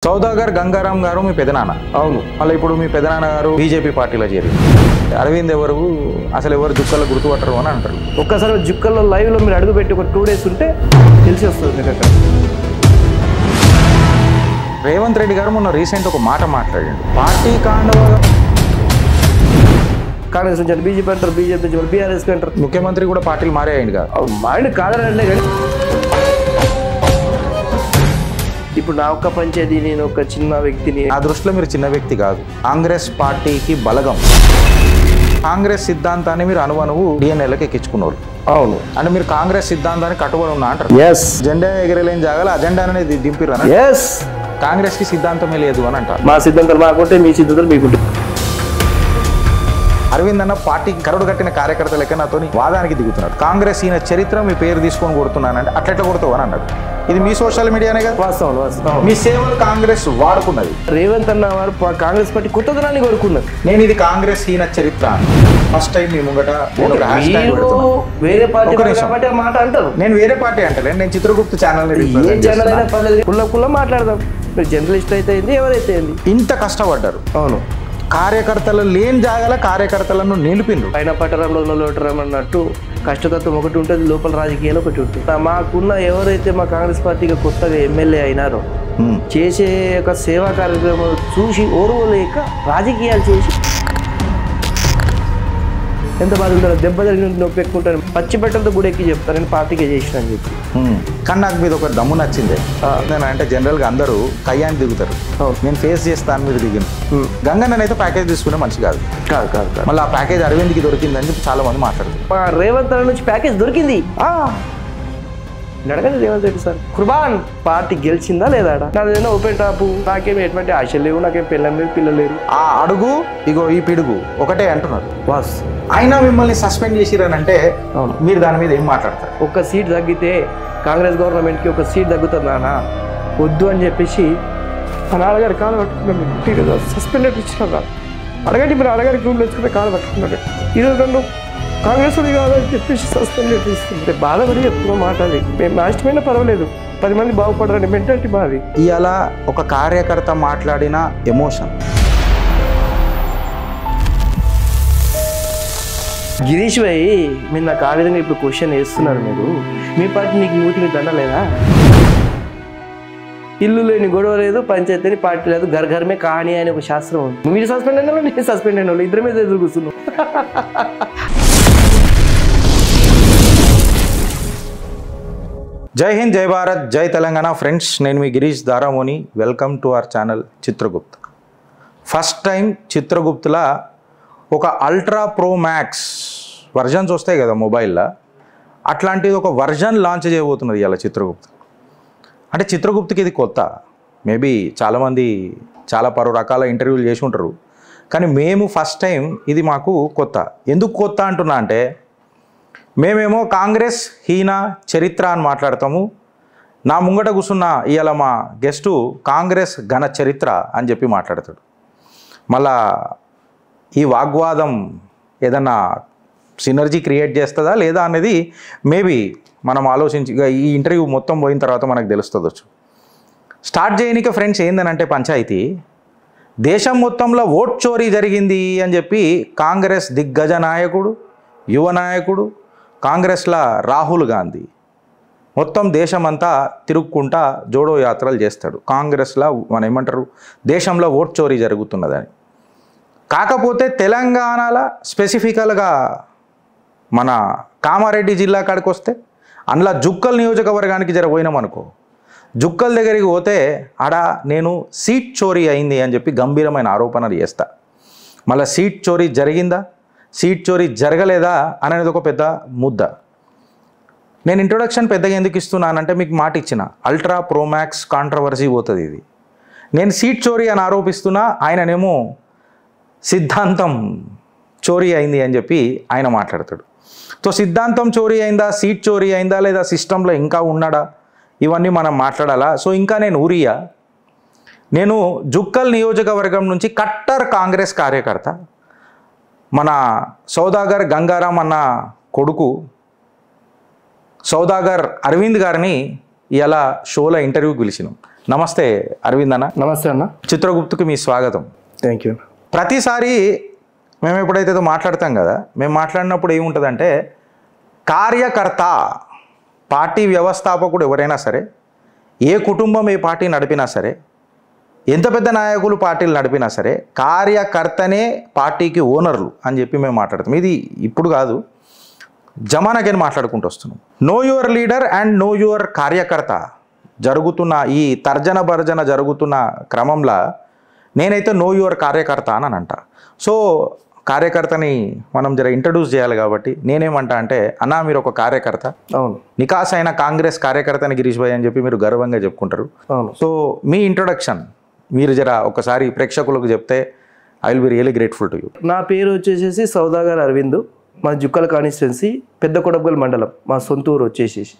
సౌదాగర్ గంగారాం గారు మీ పెదనాన్న. అవును. మళ్ళీ ఇప్పుడు మీ పెదనాన్న గారు బీజేపీ పార్టీలో చేరి అరవింద్ ఎవరు అసలు ఎవరు జుక్కల్లో గుర్తుపట్టరు అని అంటారు. ఒక్కసారి జుక్కల్లో లైవ్లో మీరు అడుగు పెట్టి ఒక 2 days ఉంటే తెలిసి వస్తుంది మీకు అక్కడ. రేవంత్ రెడ్డి గారు మొన్న రీసెంట్ ఒక మాట మాట్లాడండి. పార్టీ కాండవ కాంగ్రెస్ నుంచి బీజేపీ అంటారు, బీజేపీ నుంచి బీఆర్ఎస్కి అంటారు. ముఖ్యమంత్రి కూడా పార్టీలు మారేయండి కాదు మైండ్ కాదనంటే కానీ ఇప్పుడు నా ఒక్క పంచేది నేను ఒక చిన్న వ్యక్తిని. నా దృష్టిలో మీరు చిన్న వ్యక్తి కాదు, కాంగ్రెస్ పార్టీకి బలగం. కాంగ్రెస్ సిద్ధాంతాన్ని మీరు అనువనువు డిఎన్ఏలకు ఎక్కించుకున్నారు. అవును. అంటే మీరు కాంగ్రెస్ సిద్ధాంతాన్ని కట్టుబడి ఉన్నా అంటారు. ఎస్. జెండా ఎగిరేలేని జాగాలో అజెండా అనేది దింపిరా. ఎస్. కాంగ్రెస్ కి సిద్ధాంతమే లేదు అని అంటారు. మా సిద్ధాంతాలు మాకుంటే మీ సిద్ధాంతాలు మీకుంటే. అరవింద్ అన్న పార్టీకి కరడు కట్టిన కార్యకర్త లెక్క నాతో వాదానికి దిగుతున్నాడు. కాంగ్రెస్ ఈయన చరిత్ర మీ పేరు తీసుకొని కొడుతున్నానంటే అట్లెట్లా కొడతావు అని అన్నాడు. ఇది మీ సోషల్ మీడియానే కదా. వాస్తవం వాస్తవం. మీ సేవలు కాంగ్రెస్ వాడుకున్నది. రేవంత్ అన్న వారు కాంగ్రెస్ పార్టీ కొత్తదనాన్ని కోరుకున్నారు. నేను ఇది కాంగ్రెస్ ఈయన చరిత్ర ఫస్ట్ టైం మీ ముంగట వేరే పార్టీ మాట అంటారు. నేను వేరే పార్టీ అంటలేను, నేను చిత్రగుప్త ఛానల్ కుల్ల మాట్లాడదాం. మీరు జర్నలిస్ట్ అయితే ఎవరైతే ఇంత కష్టపడ్డారు. అవును. కార్యకర్తలు లేని జాగాల కార్యకర్తలను నిలిపిండ్రు. పైన పట్టరంలో లోటరమన్నట్టు కష్టతత్వం ఒకటి ఉంటుంది, లోపల రాజకీయాలు ఒకటి ఉంటుంది. మాకున్న ఎవరైతే మా కాంగ్రెస్ పార్టీకి కొత్తగా ఎమ్మెల్యే అయినారో చేసే ఒక సేవా కార్యక్రమం చూసి ఓర్వలేక రాజకీయాలు చేసి ఎంత బాధ ఉంటారో, దెబ్బ జరిగిన నొప్పి ఎక్కుంటాను, పచ్చిబట్టలతో కూడా ఎక్కి చెప్తాను నేను పార్టీకే చేసిన అని చెప్పి. కానీ నాకు మీద ఒక దమ్ము నచ్చింది. అంటే జనరల్గా అందరూ కయ్యాన్ని దిగుతారు, నేను ఫేస్ చేస్తాను మీరు దిగిన. గంగన్న అయితే ప్యాకేజ్ తీసుకునే మనిషి కాదు. మళ్ళీ ఆ ప్యాకేజ్ అరవింద్కి దొరికిందని చెప్పి చాలా మంది మాట్లాడుతారు. రేవంత్ రెడ్డి నుంచి ప్యాకేజ్ దొరికింది అడగండి. రేవంత్ రెడ్డి సార్ కుర్బాన్ పార్టీ గెలిచిందా లేదా? నాదేనా ఓపెన్ టాపు, నాకేమి ఎటువంటి ఆశలు లేవు, నాకేం పిల్లలు లేరు. ఆ అడుగు ఇగో ఈ పిడుగు ఒకటే అంటున్నారు. వాస్ అయినా మిమ్మల్ని సస్పెండ్ చేసిరనంటే మీరు దాని మీద ఏం మాట్లాడతారు? ఒక్క సీట్ తగ్గితే కాంగ్రెస్ గవర్నమెంట్కి ఒక సీట్ తగ్గుతుందా వద్దు అని చెప్పేసి మా నాన్నగారు కాలు పట్టుకున్నాను. సస్పెండెడ్ ఇచ్చినా అడగండి, మీరు అడగారికి రూమ్ తెచ్చుకుంటే కాలు పట్టుకున్నాడు. ఈరోజు నన్ను కాంగ్రెస్ కాదని చెప్పేసి సస్పెండెడ్ ఇస్తుంది. బాధపడి చెప్తున్నా మాట్లాడి మేము నష్టమైనా పర్వాలేదు, 10 మంది బాగుపడరండి మెంటాలిటీ బాది. ఇవాళ ఒక కార్యకర్త మాట్లాడిన ఎమోషన్. గిరీష్ భాయ్, మీరు నాకు ఆ విధంగా ఇప్పుడు క్వశ్చన్ వేస్తున్నారు. మీరు మీ పార్టీ నీకు మూతి మీద దండలేదా? ఇల్లు లేని గొడవ లేదు, పంచాయతీ లేని పార్టీ లేదు, ఘర్ఘరమే కహాని అని ఒక శాస్త్రం ఉంది. మీరు సస్పెండ్ అయిన వాళ్ళు, నేను సస్పెండ్ అయిన వాళ్ళు, ఇద్దరి మీద ఎదురు కూర్చున్నాం. జై హింద్, జై భారత్, జై తెలంగాణ. ఫ్రెండ్స్, నేను మీ Girish Daramoni. Welcome to our channel Chitragupta. First time చిత్రగుప్తలా ఒక అల్ట్రా ప్రో మ్యాక్స్ వర్జన్స్ వస్తాయి కదా మొబైల్లో, అట్లాంటిది ఒక వర్జన్ లాంచ్ చేయబోతున్నది ఇలా చిత్రగుప్త. అంటే చిత్రగుప్తకి ఇది కొత్త. మేబీ చాలామంది చాలా రకాల ఇంటర్వ్యూలు చేసి ఉంటారు, కానీ మేము ఫస్ట్ టైం ఇది మాకు కొత్త. ఎందుకు కొత్త అంటున్నా అంటే, మేమేమో కాంగ్రెస్ హీన చరిత్ర అని మాట్లాడతాము. నా ముంగట కూర్చున్న ఇవాళ మా గెస్టు కాంగ్రెస్ ఘన చరిత్ర అని చెప్పి మాట్లాడతాడు. మళ్ళా ఈ వాగ్వాదం ఏదన్నా సినర్జీ క్రియేట్ చేస్తుందా లేదా అనేది మేబీ మనం ఆలోచించి ఈ ఇంటర్వ్యూ మొత్తం పోయిన తర్వాత మనకు తెలుస్తుంది. స్టార్ట్ చేయనిక ఫ్రెండ్స్ ఏందనంటే పంచాయతీ దేశం మొత్తంలో ఓట్ చోరీ జరిగింది అని చెప్పి కాంగ్రెస్ దిగ్గజ నాయకుడు, యువ నాయకుడు, కాంగ్రెస్లో రాహుల్ గాంధీ మొత్తం దేశమంతా తిరుగుకుంటా జోడో యాత్రలు చేస్తాడు. కాంగ్రెస్లో మనం ఏమంటారు, దేశంలో ఓట్ చోరీ జరుగుతున్నదని. కాకపోతే తెలంగాణలో స్పెసిఫికల్గా మన కామారెడ్డి జిల్లా కాడికి వస్తే అందులో జుక్కల్ నియోజకవర్గానికి పోయినామనుకో, జుక్కల్ దగ్గరికి పోతే ఆడ నేను సీట్ చోరీ అయింది అని చెప్పి గంభీరమైన ఆరోపణలు చేస్తా. మళ్ళీ సీట్ చోరీ జరిగిందా, సీట్ చోరీ జరగలేదా అనేది ఒక పెద్ద ముద్ద. నేను ఇంట్రొడక్షన్ పెద్దగా ఎందుకు ఇస్తున్నానంటే మీకు మాట ఇచ్చిన అల్ట్రా ప్రోమాక్స్ కాంట్రవర్సీ పోతుంది ఇది. నేను సీట్ చోరీ అని ఆరోపిస్తున్నా, ఆయననేమో సిద్ధాంతం చోరీ అయింది అని చెప్పి ఆయన మాట్లాడతాడు. సో సిద్ధాంతం చోరీ అయిందా, సీట్ చోరీ అయిందా, లేదా సిస్టంలో ఇంకా ఉన్నాడా, ఇవన్నీ మనం మాట్లాడాలా. సో ఇంకా నేను జుక్కల్ నియోజకవర్గం నుంచి కట్టర్ కాంగ్రెస్ కార్యకర్త, మన సౌదాగర్ గంగారాం అన్న కొడుకు సౌదాగర్ అరవింద్ గారిని ఇలా షోలో ఇంటర్వ్యూకి పిలిచినాం. నమస్తే అరవింద్ అన్న. నమస్తే అన్న. చిత్రగుప్తుకి మీ స్వాగతం. Thank you. ప్రతిసారి మేము ఎప్పుడైతే మాట్లాడతాం కదా, మేము మాట్లాడినప్పుడు ఏముంటుందంటే కార్యకర్త, పార్టీ వ్యవస్థాపకుడు ఎవరైనా సరే, ఏ కుటుంబం ఏ పార్టీ నడిపినా సరే, ఎంత పెద్ద నాయకులు పార్టీలు నడిపినా సరే, కార్యకర్తనే పార్టీకి ఓనర్లు అని చెప్పి మేము మాట్లాడతాం. ఇది ఇప్పుడు కాదు, జమానాకని మాట్లాడుకుంటూ వస్తున్నాం. Know your leader and know your కార్యకర్త జరుగుతున్న ఈ తర్జన భర్జన జరుగుతున్న క్రమంలో నేనైతే నో యువర్ కార్యకర్త అని అంట. సో కార్యకర్తని మనం జర ఇంట్రడ్యూస్ చేయాలి కాబట్టి నేనేమంటా అంటే, అన్నా మీరు ఒక కార్యకర్త, అవును, నికాస్ అయిన కాంగ్రెస్ కార్యకర్తని గిరీష్ భాయ్ అని చెప్పి మీరు గర్వంగా చెప్పుకుంటారు. అవును. సో మీ ఇంట్రొడక్షన్ మీరు జర ఒకసారి ప్రేక్షకులకు చెప్తే I will be really grateful to you. నా పేరు వచ్చేసి సౌదాగర్ అరవింద్. మా జుక్కల కాన్స్టిట్యున్సీ పెద్ద కొడబగల్ మండలం, మా సొంత ఊరు వచ్చేసేసి.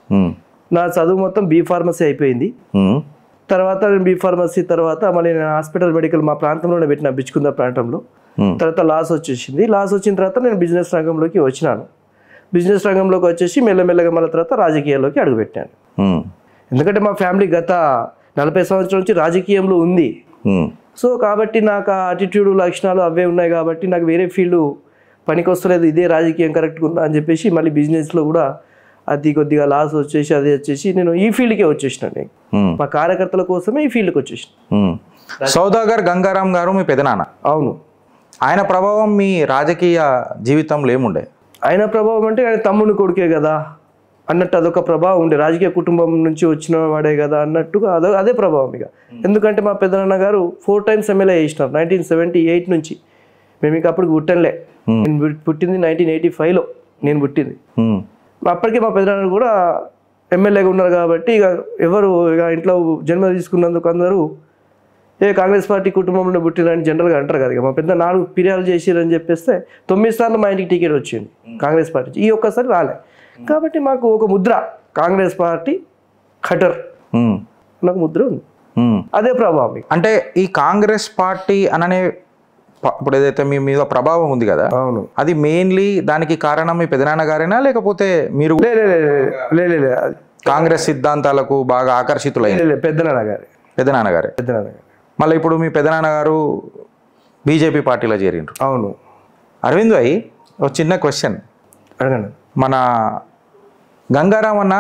నా చదువు మొత్తం బీ ఫార్మసీ అయిపోయింది. తర్వాత నేను బీ ఫార్మసీ తర్వాత మళ్ళీ నేను హాస్పిటల్ మెడికల్ మా ప్రాంతంలోనే పెట్టిన, బిచ్చుకుంద ప్రాంతంలో. తర్వాత లాస్ వచ్చేసింది. లాస్ వచ్చిన తర్వాత నేను బిజినెస్ రంగంలోకి వచ్చినాను. బిజినెస్ రంగంలోకి వచ్చేసి మెల్లమెల్లగా మళ్ళీ తర్వాత రాజకీయాల్లోకి అడుగుపెట్టాను. ఎందుకంటే మా ఫ్యామిలీ గత 40 సంవత్సరాల నుంచి రాజకీయంలో ఉంది. సో కాబట్టి నాకు ఆ అటిట్యూడ్ లక్షణాలు అవే ఉన్నాయి కాబట్టి నాకు వేరే ఫీల్డ్ పనికి వస్తలేదు, ఇదే రాజకీయం కరెక్ట్గా ఉందా అని చెప్పేసి మళ్ళీ బిజినెస్లో కూడా అది కొద్దిగా లాస్ వచ్చేసి అదే వచ్చేసి నేను ఈ ఫీల్డ్కే వచ్చేసినాను. మా కార్యకర్తల కోసమే ఈ ఫీల్డ్కి వచ్చేసిన. సౌదాగర్ గంగారాం గారు మీ పెదనాన్న. అవును. ఆయన ప్రభావం మీ రాజకీయ జీవితంలో ఏముండే? ఆయన ప్రభావం అంటే ఆయన తమ్ముని కొడుకే కదా అన్నట్టు అదొక ప్రభావం ఉండే. రాజకీయ కుటుంబం నుంచి వచ్చిన వాడే కదా అన్నట్టుగా అదే ప్రభావం ఇక. ఎందుకంటే మా పెద్దనాన్న గారు 4 times ఎమ్మెల్యే చేసినారు 1978 నుంచి. మేము ఇక అప్పటికి పుట్టంలే. నేను పుట్టింది 1985లో నేను పుట్టింది. అప్పటికే మా పెద్దనాన్న కూడా ఎమ్మెల్యేగా ఉన్నారు కాబట్టి ఇక ఎవరు ఇక ఇంట్లో జన్మ తీసుకున్నందుకు అందరూ కాంగ్రెస్ పార్టీ కుటుంబంలో పుట్టినని జనరల్గా అంటారు కదా. మా పెద్ద 4 ఫిర్యాదులు చేసిరని చెప్పేస్తే 9 సార్లు మా ఇంటికి టికెట్ వచ్చింది కాంగ్రెస్ పార్టీ. ఈ ఒక్కసారి రాలే కాబట్టి మాకు ఒక ముద్ర కాంగ్రెస్ పార్టీ ఖటర్ నాకు ముద్ర ఉంది. అదే ప్రభావం. అంటే ఈ కాంగ్రెస్ పార్టీ అననే ఇప్పుడు ఏదైతే మీ మీద ప్రభావం ఉంది కదా, అవును, అది మెయిన్లీ దానికి కారణం మీ పెదనాన్న గారేనా, లేకపోతే మీరు కాంగ్రెస్ సిద్ధాంతాలకు బాగా ఆకర్షితులైన? పెద్దనాన్న గారే. పెదనాన్న గారే. మళ్ళీ ఇప్పుడు మీ పెదనాన్న గారు బీజేపీ పార్టీలో చేరిండ్రు. అవును. అరవింద్ భాయ్, ఒక చిన్న క్వశ్చన్ అడగండి. మన గంగారాం అన్న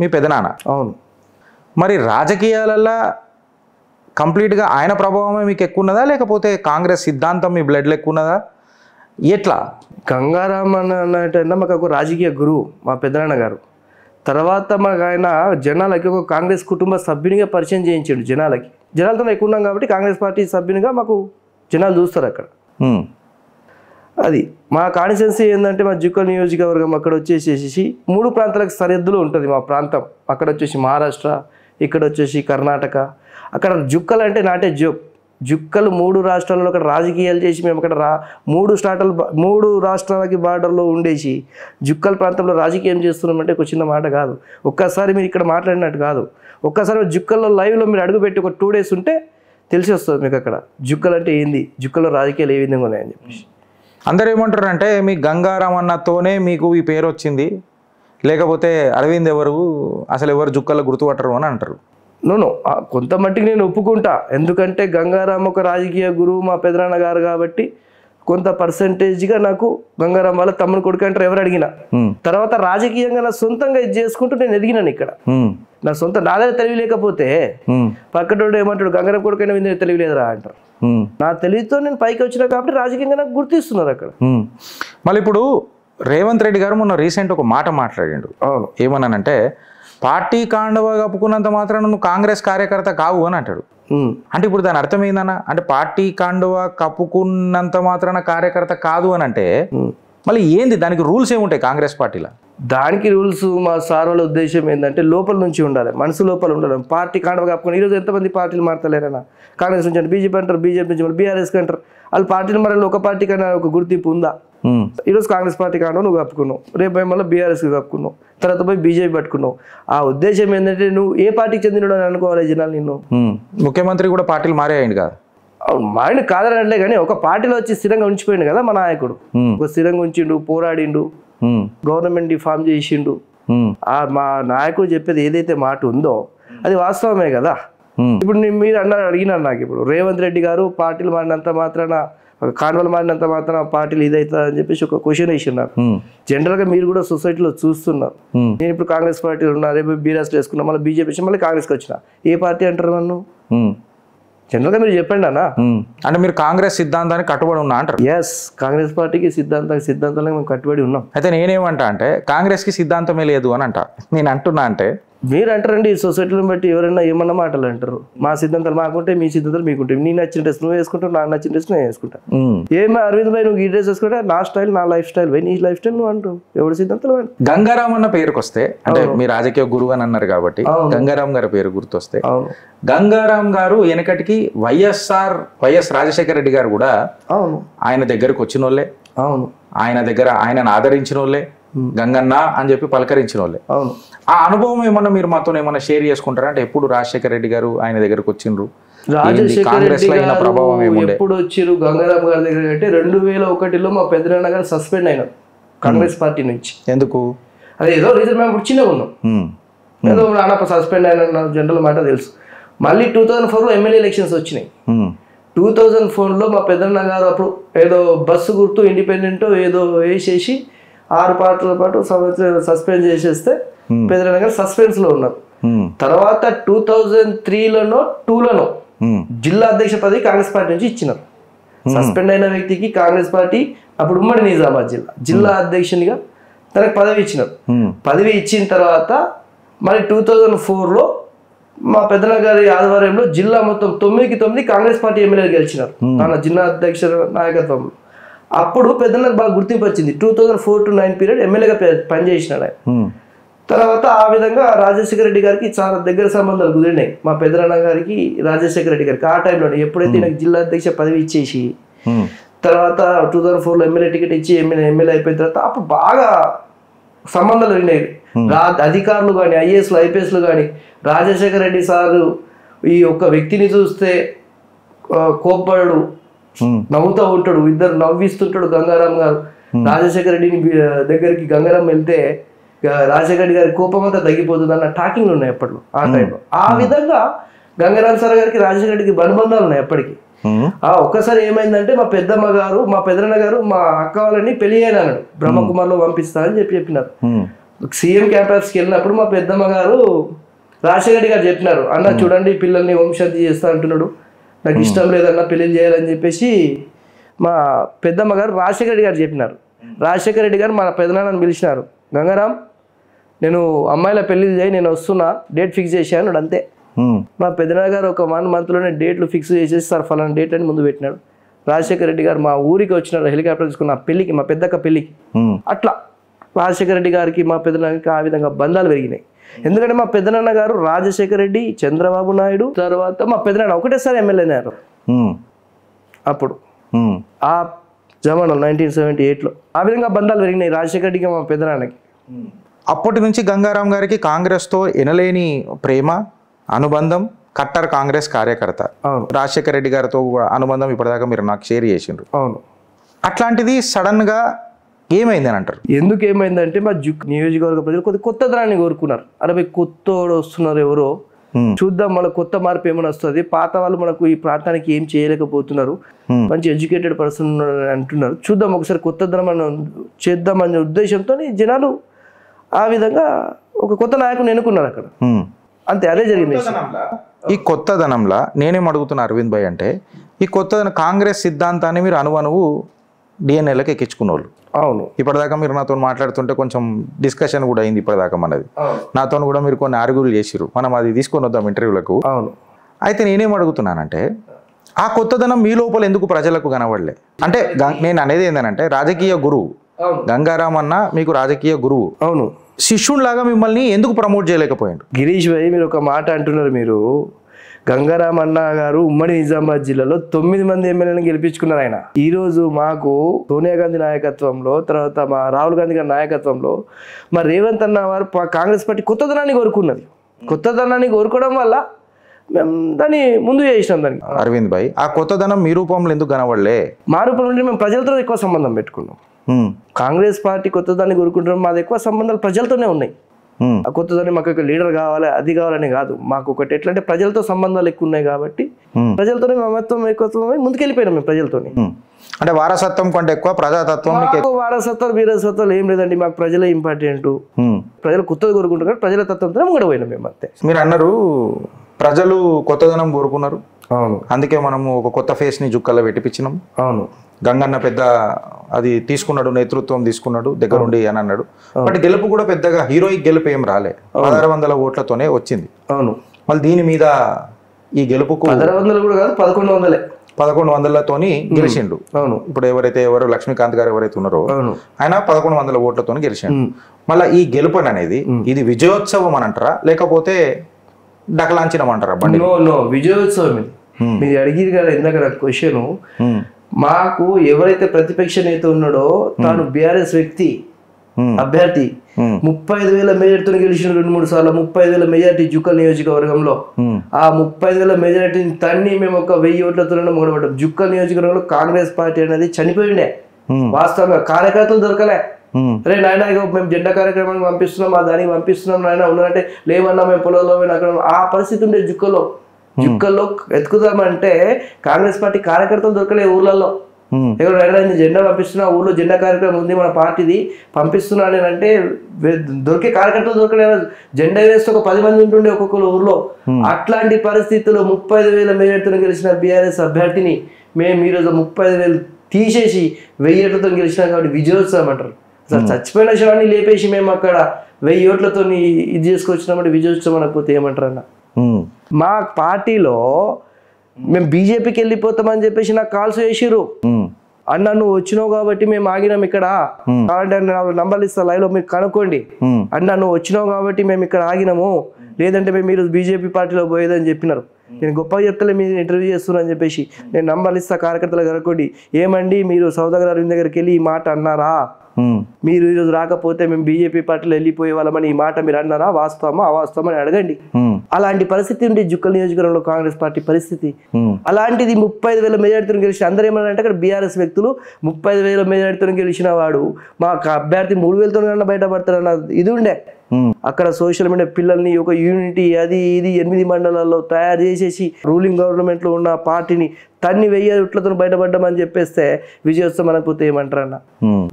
మీ పెదనాన్న. అవును. మరి రాజకీయాలల్లో కంప్లీట్గా ఆయన ప్రభావమే మీకు ఎక్కువ ఉన్నదా, లేకపోతే కాంగ్రెస్ సిద్ధాంతం మీ బ్లడ్లో ఎక్కువ ఉన్నదా, ఎట్లా? గంగారాం అన్నట్టన్నా మాకు ఒక రాజకీయ గురువు మా పెద్దనాన్న గారు. తర్వాత మాకు ఆయన జనాలకి ఒక కాంగ్రెస్ కుటుంబ సభ్యునిగా పరిచయం చేయించాడు. జనాలతో ఎక్కువ ఉన్నాం కాబట్టి కాంగ్రెస్ పార్టీ సభ్యునిగా మాకు జనాలు చూస్తారు అక్కడ. అది మా కాన్స్టిట్యున్సీ ఏంటంటే మా జుక్కల్ నియోజకవర్గం అక్కడ వచ్చేసేసి 3 ప్రాంతాలకు సరిహద్దులో ఉంటుంది మా ప్రాంతం. అక్కడ వచ్చేసి మహారాష్ట్ర, ఇక్కడ వచ్చేసి కర్ణాటక. అక్కడ జుక్కలు అంటే నాటే జుక్కలు 3 రాష్ట్రాలలో అక్కడ రాజకీయాలు చేసి మేము అక్కడ 3 రాష్ట్రాలకి బార్డర్లో ఉండేసి జుక్కల ప్రాంతంలో రాజకీయం చేస్తున్నామంటే ఒక చిన్న మాట కాదు. ఒక్కసారి మీరు ఇక్కడ మాట్లాడినట్టు కాదు. ఒక్కసారి జుక్కల్లో లైవ్లో మీరు అడుగుపెట్టి ఒక 2 days ఉంటే తెలిసి వస్తుంది మీకు అక్కడ జుక్కలు అంటే ఏంది, జుక్కల్లో రాజకీయాలు ఏ విధంగా ఉన్నాయని చెప్పేసి. అందరూ ఏమంటారు అంటే మీ గంగారాం అన్నతోనే మీకు ఈ పేరు వచ్చింది, లేకపోతే అరవింద్ ఎవరు అసలు ఎవరు జుక్కల్లో గుర్తుపట్టరు అని అంటారు. నో కొంత మట్టికి నేను ఒప్పుకుంటా. ఎందుకంటే గంగారాం ఒక రాజకీయ గురువు మా పెదనాన్న గారు కాబట్టి కొంత పర్సెంటేజ్గా నాకు గంగారాం వాళ్ళ తమ్ముని కొడుకు అంటారు ఎవరు అడిగినా. తర్వాత రాజకీయంగా నా సొంతంగా ఇది చేసుకుంటూ నేను ఎదిగినాను ఇక్కడ. నా సొంత నా దగ్గర తెలివి లేకపోతే పక్కనోడు ఏమంటాడు గంగారాం కొడుకైనా మీద తెలివి లేదురా అంటారు. నా తెలివితో నేను పైకి వచ్చినా కాబట్టి రాజకీయంగా నాకు గుర్తిస్తున్నారు అక్కడ. మళ్ళీ ఇప్పుడు రేవంత్ రెడ్డి గారు మొన్న రీసెంట్ ఒక మాట మాట్లాడిండు. అవును. ఏమన్నానంటే పార్టీ కాండవ కప్పుకున్నంత మాత్రాన నువ్వు కాంగ్రెస్ కార్యకర్త కావు అని అంటాడు. అంటే ఇప్పుడు దాని అర్థం ఏందన్నా, అంటే పార్టీ కాండవ కప్పుకున్నంత మాత్రాన కార్యకర్త కాదు అని అంటే మళ్ళీ ఏంది దానికి రూల్స్ ఏముంటాయి కాంగ్రెస్ పార్టీలో? దానికి రూల్స్ మా సార్ వాళ్ళ ఉద్దేశం ఏంటంటే లోపల నుంచి ఉండాలి, మనసు లోపల ఉండాలి. పార్టీ కాండవ కప్పుకొని ఈరోజు ఎంతమంది పార్టీలు మారతలేరన్నా. కాంగ్రెస్ నుంచి అంటే బీజేపీ అంటారు, బీజేపీ నుంచి మళ్ళీ బీఆర్ఎస్కి అంటారు. వాళ్ళు పార్టీలు మరి ఒక పార్టీ కన్నా ఒక గుర్తింపు ఉందా? ఈరోజు కాంగ్రెస్ పార్టీ కాండవ నువ్వు కప్పుకున్నావు, రేపు మళ్ళీ బీఆర్ఎస్కి కప్పుకున్నావు, తర్వాత పోయి బీజేపీ పట్టుకున్నావు. ఆ ఉద్దేశం ఏంటంటే నువ్వు ఏ పార్టీకి చెందినడు అని అనుకోవాలి జనాలు నిన్ను. ముఖ్యమంత్రి కూడా పార్టీలు మారేయండి కదా. మారిన కాదనట్లే కానీ ఒక పార్టీలో వచ్చి స్థిరంగా ఉంచిపోయిండు కదా మా నాయకుడు. ఒక స్థిరంగా ఉంచిండు, పోరాడిండు, గవర్నమెంట్ ఫామ్ చేసిండు. మా నాయకుడు చెప్పేది ఏదైతే మాట ఉందో అది వాస్తవమే కదా. ఇప్పుడు మీరు అడిగినారు నాకు ఇప్పుడు రేవంత్ రెడ్డి గారు పార్టీలు మారినంత మాత్రాన కాన్వల్ మారినంత మాత్రం పార్టీలు ఇదవుతుంది అని చెప్పేసి ఒక క్వశ్చన్ వేసిన్నారు. జనరల్ గా మీరు కూడా సొసైటీలో చూస్తున్నారు. నేను ఇప్పుడు కాంగ్రెస్ పార్టీలో ఉన్నా, రేపు బీఆర్ఎస్ వేసుకున్నా, మళ్ళీ బీజేపీ మళ్ళీ కాంగ్రెస్కి వచ్చిన, ఏ పార్టీ అంటారు నన్ను? జనరల్ గా మీరు చెప్పండి అన్న. అంటే మీరు కాంగ్రెస్ సిద్ధాంతానికి కట్టుబడి ఉన్నా అంటారు? ఎస్, కాంగ్రెస్ పార్టీకి సిద్ధాంతాలకు మేము కట్టుబడి ఉన్నాం. అయితే నేనేమంటా అంటే కాంగ్రెస్ కి సిద్ధాంతమే లేదు అని అంట. నేను అంటున్నా అంటే మీరు అంటారండి, సొసైటీలను బట్టి ఎవరైనా ఏమన్నా మాటలు అంటారు. మా సిద్ధాంతాలు మాకుంటే, మీ సిద్ధాంతాలు మీకుంటాయి. నీ నచ్చిన డ్రెస్ నువ్వు వేసుకుంటావు, నాకు నచ్చిన డ్రెస్ నేను వేసుకుంటాను. ఏమి అరవింద్ భాయ్ నువ్వు ఈ డ్రెస్ వేసుకుంటా, నా స్టైల్ నా లైఫ్ స్టైల్ భాయ్, నీ లైఫ్ స్టైల్ నువ్వు అంటావు. ఎవరి సిద్ధాంతాలు? గంగారాం అన్న పేరుకి వస్తే, అంటే మీ రాజకీయ గురువు అని అన్నారు కాబట్టి గంగారాం గారి పేరు గుర్తొస్తే, గంగారాం గారు వెనకటికి వైఎస్ రాజశేఖర రెడ్డి గారు కూడా ఆయన దగ్గరకు వచ్చిన వాళ్ళే, ఆయన దగ్గర ఆయనను ఆదరించిన వాళ్ళే, గంగన్న అని చెప్పి పలకరించిన వాళ్ళే. ఆ అనుభవం ఏమన్నా మీరు మాతో ఏమన్నా షేర్ చేసుకుంటారా? అంటే ఎప్పుడు రాజశేఖర రెడ్డి గారు ఆయన దగ్గరకు వచ్చిండ్రు, కాంగ్రెస్ లో అయిన ప్రభావం ఏముండే? ఎప్పుడు వచ్చిరు గంగారాం గారి దగ్గర అంటే 2001లో మా పెద్దనాన్న గారు సస్పెండ్ అయినారు కాంగ్రెస్ పార్టీ నుంచి. ఎందుకు? అదే ఏదో రీజన్, మేము ఇప్పుడు చిన్నగా ఉన్నాం, ఏదో నాన్న సస్పెండ్ అయిన జనరల్ మాట తెలుసు. మళ్ళీ 2004లో ఎమ్మెల్యే ఎలక్షన్స్ వచ్చినాయి. 2004లో మా పెద్దన్న గారు అప్పుడు ఏదో బస్సు గుర్తు ఇండిపెండెంట్ ఏదో వేసేసి 6 పార్టీల పాటు సస్పెండ్ చేసేస్తే పెద్దన్న గారు సస్పెన్స్ లో ఉన్నారు. తర్వాత 2003లోనో 2లోనో జిల్లా అధ్యక్ష పదవి కాంగ్రెస్ పార్టీ నుంచి ఇచ్చినారు. సస్పెండ్ అయిన వ్యక్తికి కాంగ్రెస్ పార్టీ అప్పుడు ఉమ్మడి నిజామాబాద్ జిల్లా అధ్యక్షునిగా తనకు పదవి ఇచ్చినారు. పదవి ఇచ్చిన తర్వాత మరి 2004లో మా పెద్దన్న గారి ఆధ్వర్యంలో జిల్లా మొత్తం 9కి 9 కాంగ్రెస్ పార్టీ ఎమ్మెల్యేలు గెలిచినారు తన జిల్లా అధ్యక్ష నాయకత్వంలో. అప్పుడు పెద్దన్నకు బాగా గుర్తింపు వచ్చింది. 2004 to 2009 పీరియడ్ ఎమ్మెల్యేగా పనిచేసినాడు ఆయన. తర్వాత ఆ విధంగా రాజశేఖర రెడ్డి గారికి చాలా దగ్గర సంబంధాలు కుదిరినాయి మా పెద్దన్న గారికి రాజశేఖర రెడ్డి గారికి. ఆ టైంలో ఎప్పుడైతే నాకు జిల్లా అధ్యక్ష పదవి ఇచ్చేసి తర్వాత 2004లో ఎమ్మెల్యే టికెట్ ఇచ్చి ఎమ్మెల్యే అయిపోయిన తర్వాత అప్పుడు బాగా సంబంధాలు వినేవి. అధికారులు కానీ, ఐఏఎస్లు ఐపీఎస్లు కానీ, రాజశేఖర రెడ్డి సారు ఈ ఒక్క వ్యక్తిని చూస్తే కోప్పడు, నవ్వుతూ ఉంటాడు, ఇద్దరు నవ్విస్తుంటాడు గంగారాం గారు. రాజశేఖర రెడ్డిని దగ్గరికి గంగారాం వెళ్తే రాజశేఖర రెడ్డి గారి కోపం అంతా తగ్గిపోతుంది అన్న టాకింగ్లు ఉన్నాయి అప్పట్లో, ఆ టైంలో. ఆ విధంగా గంగారాం సార్ గారికి రాజశేఖర రెడ్డికి అనుబంధాలు ఉన్నాయి అప్పటికి. ఒక్కసారి ఏమైందంటే మా పెద్దన్న గారు మా అక్క వాళ్ళని పెళ్లి చేయనన్నాడు, బ్రహ్మకుమార్లో పంపిస్తా అని చెప్పినారు. సీఎం క్యాంపస్కి వెళ్ళినప్పుడు మా పెద్దమ్మ గారు రాజశేఖర రెడ్డి గారు చెప్పినారు, అన్న చూడండి పిల్లల్ని వంశాంతి చేస్తా అంటున్నాడు, నాకు ఇష్టం లేదన్నా పెళ్లి చేయాలని చెప్పేసి మా పెద్దమ్మ గారు రాజశేఖర రెడ్డి గారు చెప్పినారు. రాజశేఖర రెడ్డి గారు మా పెద్దనాన్నని పిలిచినారు, గంగారాం నేను అమ్మాయిల పెళ్లిళ్ళు చేయి, నేను వస్తున్నా, డేట్ ఫిక్స్ చేశాను అంతే. మా పెద్దనాన్న గారు ఒక 1 monthలోనే డేట్లు ఫిక్స్ చేసేసి సార్ ఫలానా డేట్ అని ముందు పెట్టినాడు. రాజశేఖర రెడ్డి గారు మా ఊరికి వచ్చినారు హెలికాప్టర్ తీసుకున్న పెళ్లికి, మా పెద్దక్క పెళ్లికి. అట్లా రాజశేఖర రెడ్డి గారికి మా పెద్దనాన్నకి ఆ విధంగా బంధాలు పెరిగినాయి. ఎందుకంటే మా పెద్దనాన్న గారు రాజశేఖర రెడ్డి, చంద్రబాబు నాయుడు తర్వాత మా పెద్దనాన్న ఒకటేసారి ఎమ్మెల్యే అయ్యారు అప్పుడు ఆ జమానం 1978లో. ఆ విధంగా బంధాలు పెరిగినాయి రాజశేఖర రెడ్డికి మా పెద్దనాన్నకి. అప్పటి నుంచి గంగారాం గారికి కాంగ్రెస్తో ఎనలేని ప్రేమ, అనుబంధం, కట్టర్ కాంగ్రెస్ కార్యకర్త. రాజశేఖర రెడ్డి గారితో అనుబంధం ఇప్పటిదాకా మీరు నాకు షేర్ చేసిండ్రు. అవును. అట్లాంటిది సడన్గా ఏమైంది అని అంటారు? ఎందుకు ఏమైందంటే మా నియోజకవర్గ ప్రజలు కొత్త ధనాన్ని కోరుకున్నారు. అరే కొత్తోడు వస్తున్నారు ఎవరో, చూద్దాం మన కొత్త మార్పు ఏమైనా వస్తుంది, పాత వాళ్ళు మనకు ఈ ప్రాంతానికి ఏం చేయలేకపోతున్నారు, మంచి ఎడ్యుకేటెడ్ పర్సన్ అంటున్నారు, చూద్దాం ఒకసారి కొత్త ధనం చేద్దామనే ఉద్దేశంతో జనాలు ఆ విధంగా ఒక కొత్త నాయకుని ఎన్నుకున్నారు అక్కడ. అంతే, అదే జరిగింది. ఈ కొత్త ధనంలా నేనేం అడుగుతున్నా అరవింద్ భాయ్ అంటే, ఈ కొత్త కాంగ్రెస్ సిద్ధాంతాన్ని మీరు అనువనువు డిఎన్ఏలకు ఎక్కించుకున్న. అవును. ఇప్పటిదాకా మీరు నాతో మాట్లాడుతుంటే కొంచెం డిస్కషన్ కూడా అయింది ఇప్పటిదాకా మనది. నాతో కూడా మీరు కొన్ని ఆర్గ్యూలు చేసిరు, మనం అది తీసుకొని వద్దాం ఇంటర్వ్యూలకు. అవును. అయితే నేనేం అడుగుతున్నానంటే, ఆ కొత్తదనం మీ లోపల ఎందుకు ప్రజలకు కనబడలే? అంటే నేను అనేది ఏంటంటే, రాజకీయ గురువు గంగారాం అన్న మీకు రాజకీయ గురువు. అవును. శిష్యునిలాగా మిమ్మల్ని ఎందుకు ప్రమోట్ చేయలేకపోయాడు? గిరీష్ భాయ్ మీరు ఒక మాట అంటున్నారు, మీరు గంగారాం అన్న గారు ఉమ్మడి నిజామాబాద్ జిల్లాలో 9 మంది ఎమ్మెల్యేలను గెలిపించుకున్నారు ఆయన. ఈ రోజు మాకు సోనియా గాంధీ నాయకత్వంలో, తర్వాత మా రాహుల్ గాంధీ గారి నాయకత్వంలో మా రేవంత్ అన్న వారు కాంగ్రెస్ పార్టీ కొత్తదనాన్ని కోరుకున్నది. కొత్తదనాన్ని కోరుకోవడం వల్ల మేము దాన్ని ముందు చేసినాం. దానికి అరవింద్ భాయ్ ఆ కొత్తదనం మీ రూపంలో ఎందుకు కనబడలే? మా రూపంలో అంటే మేము ప్రజలతో ఎక్కువ సంబంధం పెట్టుకున్నాం. కాంగ్రెస్ పార్టీ కొత్తదాన్ని కోరుకుంటున్నాం, మాది ఎక్కువ సంబంధాలు ప్రజలతోనే ఉన్నాయి. ఆ కొత్తదని మాకు ఒక లీడర్ కావాలి అది కావాలని కాదు, మాకు ఒకటి ఎట్లా అంటే ప్రజలతో సంబంధాలు ఎక్కువ ఉన్నాయి కాబట్టి ప్రజలతోనే మమత్వం ఎక్కువ ముందుకెళ్ళిపోయినాం మేము ప్రజలతోని. అంటే వారసత్వం కంటే ఎక్కువ ప్రజాతత్వం. వారసత్వాలు వీరసత్వాలు ఏం లేదండి, మాకు ప్రజలే ఇంపార్టెంట్. ప్రజలు కొత్తది కోరుకుంటున్నారు, ప్రజల తత్వంతో ముంగడ పోయినాం మేము అంతే. మీరు అన్నారు ప్రజలు కొత్తదనం కోరుకున్నారు, అవును, అందుకే మనము ఒక కొత్త ఫేస్ ని జుక్కల్లో పెట్టిపించినాం. అవును, గంగన్న పెద్ద అది తీసుకున్నాడు, నేతృత్వం తీసుకున్నాడు దగ్గరుండి అని అన్నాడు. బట్ గెలుపు కూడా పెద్దగా హీరోయిక్ గెలుపు ఏం రాలే, 1600 ఓట్లతోనే వచ్చింది. అవును, మళ్ళీ దీని మీద ఈ గెలుపుకు 1600 కూడా కాదు 1100తోని గెలిచిండు. అవును, ఇప్పుడు ఎవరు లక్ష్మీకాంత్ గారు ఎవరైతే ఉన్నారో అవును, ఆయన 1100 ఓట్లతో గెలిచిండు. మళ్ళీ ఈ గెలుపు అనేది ఇది విజయోత్సవం అని అంటారా లేకపోతే డకలాంచనం అంటారా? బండి విజయోత్సవం ఇది. మీరు అడిగిరు కదా ఇందాక నాకు క్వశ్చన్. మాకు ఎవరైతే ప్రతిపక్ష నేత ఉన్నాడో తాను బీఆర్ఎస్ వ్యక్తి అభ్యర్థి 35,000 మెజార్టీతో గెలిచిన 2-3 సార్లు 35,000 మెజార్టీ జుక్కల్ నియోజకవర్గంలో. ఆ 35,000 మెజార్టీని తన్ని మేము ఒక 1000 ఓట్లతో మూడబడ్డాం. జుక్కల్ నియోజకవర్గంలో కాంగ్రెస్ పార్టీ అనేది చనిపోయిండే. వాస్తవంగా కార్యకర్తలు దొరకలే. అరే నాయన ఇక మేము జెండా కార్యక్రమానికి పంపిస్తున్నాం, ఆ దానికి పంపిస్తున్నాం నాయన ఉన్నారంటే లేవన్నా మేము పొలంలో అక్కడ ఆ పరిస్థితి ఉండే జుక్కల్లో ఎత్తుకుదామంటే కాంగ్రెస్ పార్టీ కార్యకర్తలు దొరకలే ఊర్లలో. ఎవరు జెండా పంపిస్తున్నా, ఊర్లో జెండా కార్యక్రమం ఉంది మన పార్టీది పంపిస్తున్నా అని అంటే దొరికే కార్యకర్తలు దొరకలే. జెండా వేస్తే ఒక 10 మంది ఉంటుండే ఒక్కొక్కరు ఊర్లో. అట్లాంటి పరిస్థితుల్లో 35,000 మెజార్టీతో గెలిచిన బీఆర్ఎస్ అభ్యర్థిని మేము ఈరోజు 35,000 తీసేసి 1000 ఓట్లతో గెలిచినాం కాబట్టి విజయోత్సవం అంటారు. అసలు చచ్చిపోయిన శవాన్ని లేపేసి మేము అక్కడ 1000 ఓట్లతో ఇది చేసుకొచ్చినామంటే విజయోత్సవం అనకపోతే ఏమంటారు అన్న? మా పార్టీలో మేము బీజేపీకి వెళ్ళిపోతామని చెప్పేసి నాకు కాల్స్ చేసిర్రు. అన్న నువ్వు వచ్చినావు కాబట్టి మేము ఆగినాం ఇక్కడ, కావాలంటే నంబర్లు ఇస్తా లైవ్ లో మీరు కనుక్కోండి. అన్న నువ్వు వచ్చినావు కాబట్టి మేము ఇక్కడ ఆగినాము, లేదంటే మేము మీరు బీజేపీ పార్టీలో పోయేదని చెప్పినారు. నేను గొప్పగా చెప్తలే మీరు ఇంటర్వ్యూ చేస్తున్నా అని చెప్పేసి నేను నంబర్లు ఇస్తా కార్యకర్తలు కనుక్కోండి. ఏమండి మీరు సౌదాగర్ అరవింద్ దగ్గరికి వెళ్ళి ఈ మాట అన్నారా? మీరు ఈరోజు రాకపోతే మేము బీజేపీ పార్టీలో వెళ్ళిపోయే వాళ్ళమని ఈ మాట మీరు అన్నారా? వాస్తవమా అవాస్తవమా అని అడగండి. అలాంటి పరిస్థితి ఉంటే జుక్కల్ నియోజకవర్గంలో కాంగ్రెస్ పార్టీ పరిస్థితి అలాంటిది. 35,000 మెజార్టీతో గెలిచిన అందరూ ఏమన్నారంటే అక్కడ బీఆర్ఎస్ వ్యక్తులు 35,000 మెజార్టీతో గెలిచిన వాడు మా అభ్యర్థి 3,000తో బయటపడతారన్న ఇది ఉండే. అక్కడ సోషల్ మీడియా పిల్లల్ని ఒక యూనిటీ అది ఇది 8 మండలాల్లో తయారు చేసేసి రూలింగ్ గవర్నమెంట్ లో ఉన్న పార్టీని తన్ని 1000 ఓట్లతో బయటపడ్డామని చెప్పేస్తే విజయోత్సవం అనకపోతే ఏమంటారన్న?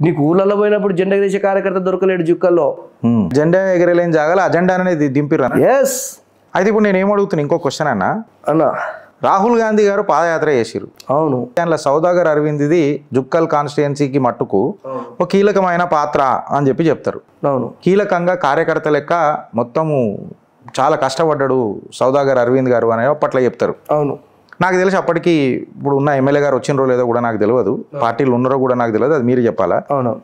నీకు ఊళ్ళలో పోయినప్పుడు జెండా ఎగరేసే కార్యకర్త దొరకలేడు జుక్కల్లో. జెండా ఎగరలేని జాగాలో అజెండా అనేది దింపిరా? ఎస్. అయితే ఇప్పుడు నేను ఏమడుగుతున్నా, ఇంకో క్వశ్చన్ అన్న. రాహుల్ గాంధీ గారు పాదయాత్ర చేసిరు. అవును. దాంట్లో సౌదాగర్ అరవింద్ ఇది జుక్కల్ కాన్స్టిట్యుయెన్సీకి మట్టుకు ఒక కీలకమైన పాత్ర అని చెప్పి చెప్తారు. అవును. కీలకంగా కార్యకర్త లెక్క మొత్తము చాలా కష్టపడ్డాడు సౌదాగర్ అరవింద్ గారు అని అప్పట్లో చెప్తారు. అవును. నాకు తెలిసి అప్పటికి ఇప్పుడు ఉన్న ఎమ్మెల్యే గారు వచ్చినరో లేదో కూడా నాకు తెలియదు, పార్టీలు ఉన్నారో కూడా నాకు తెలియదు, అది మీరు చెప్పాలా. అవును.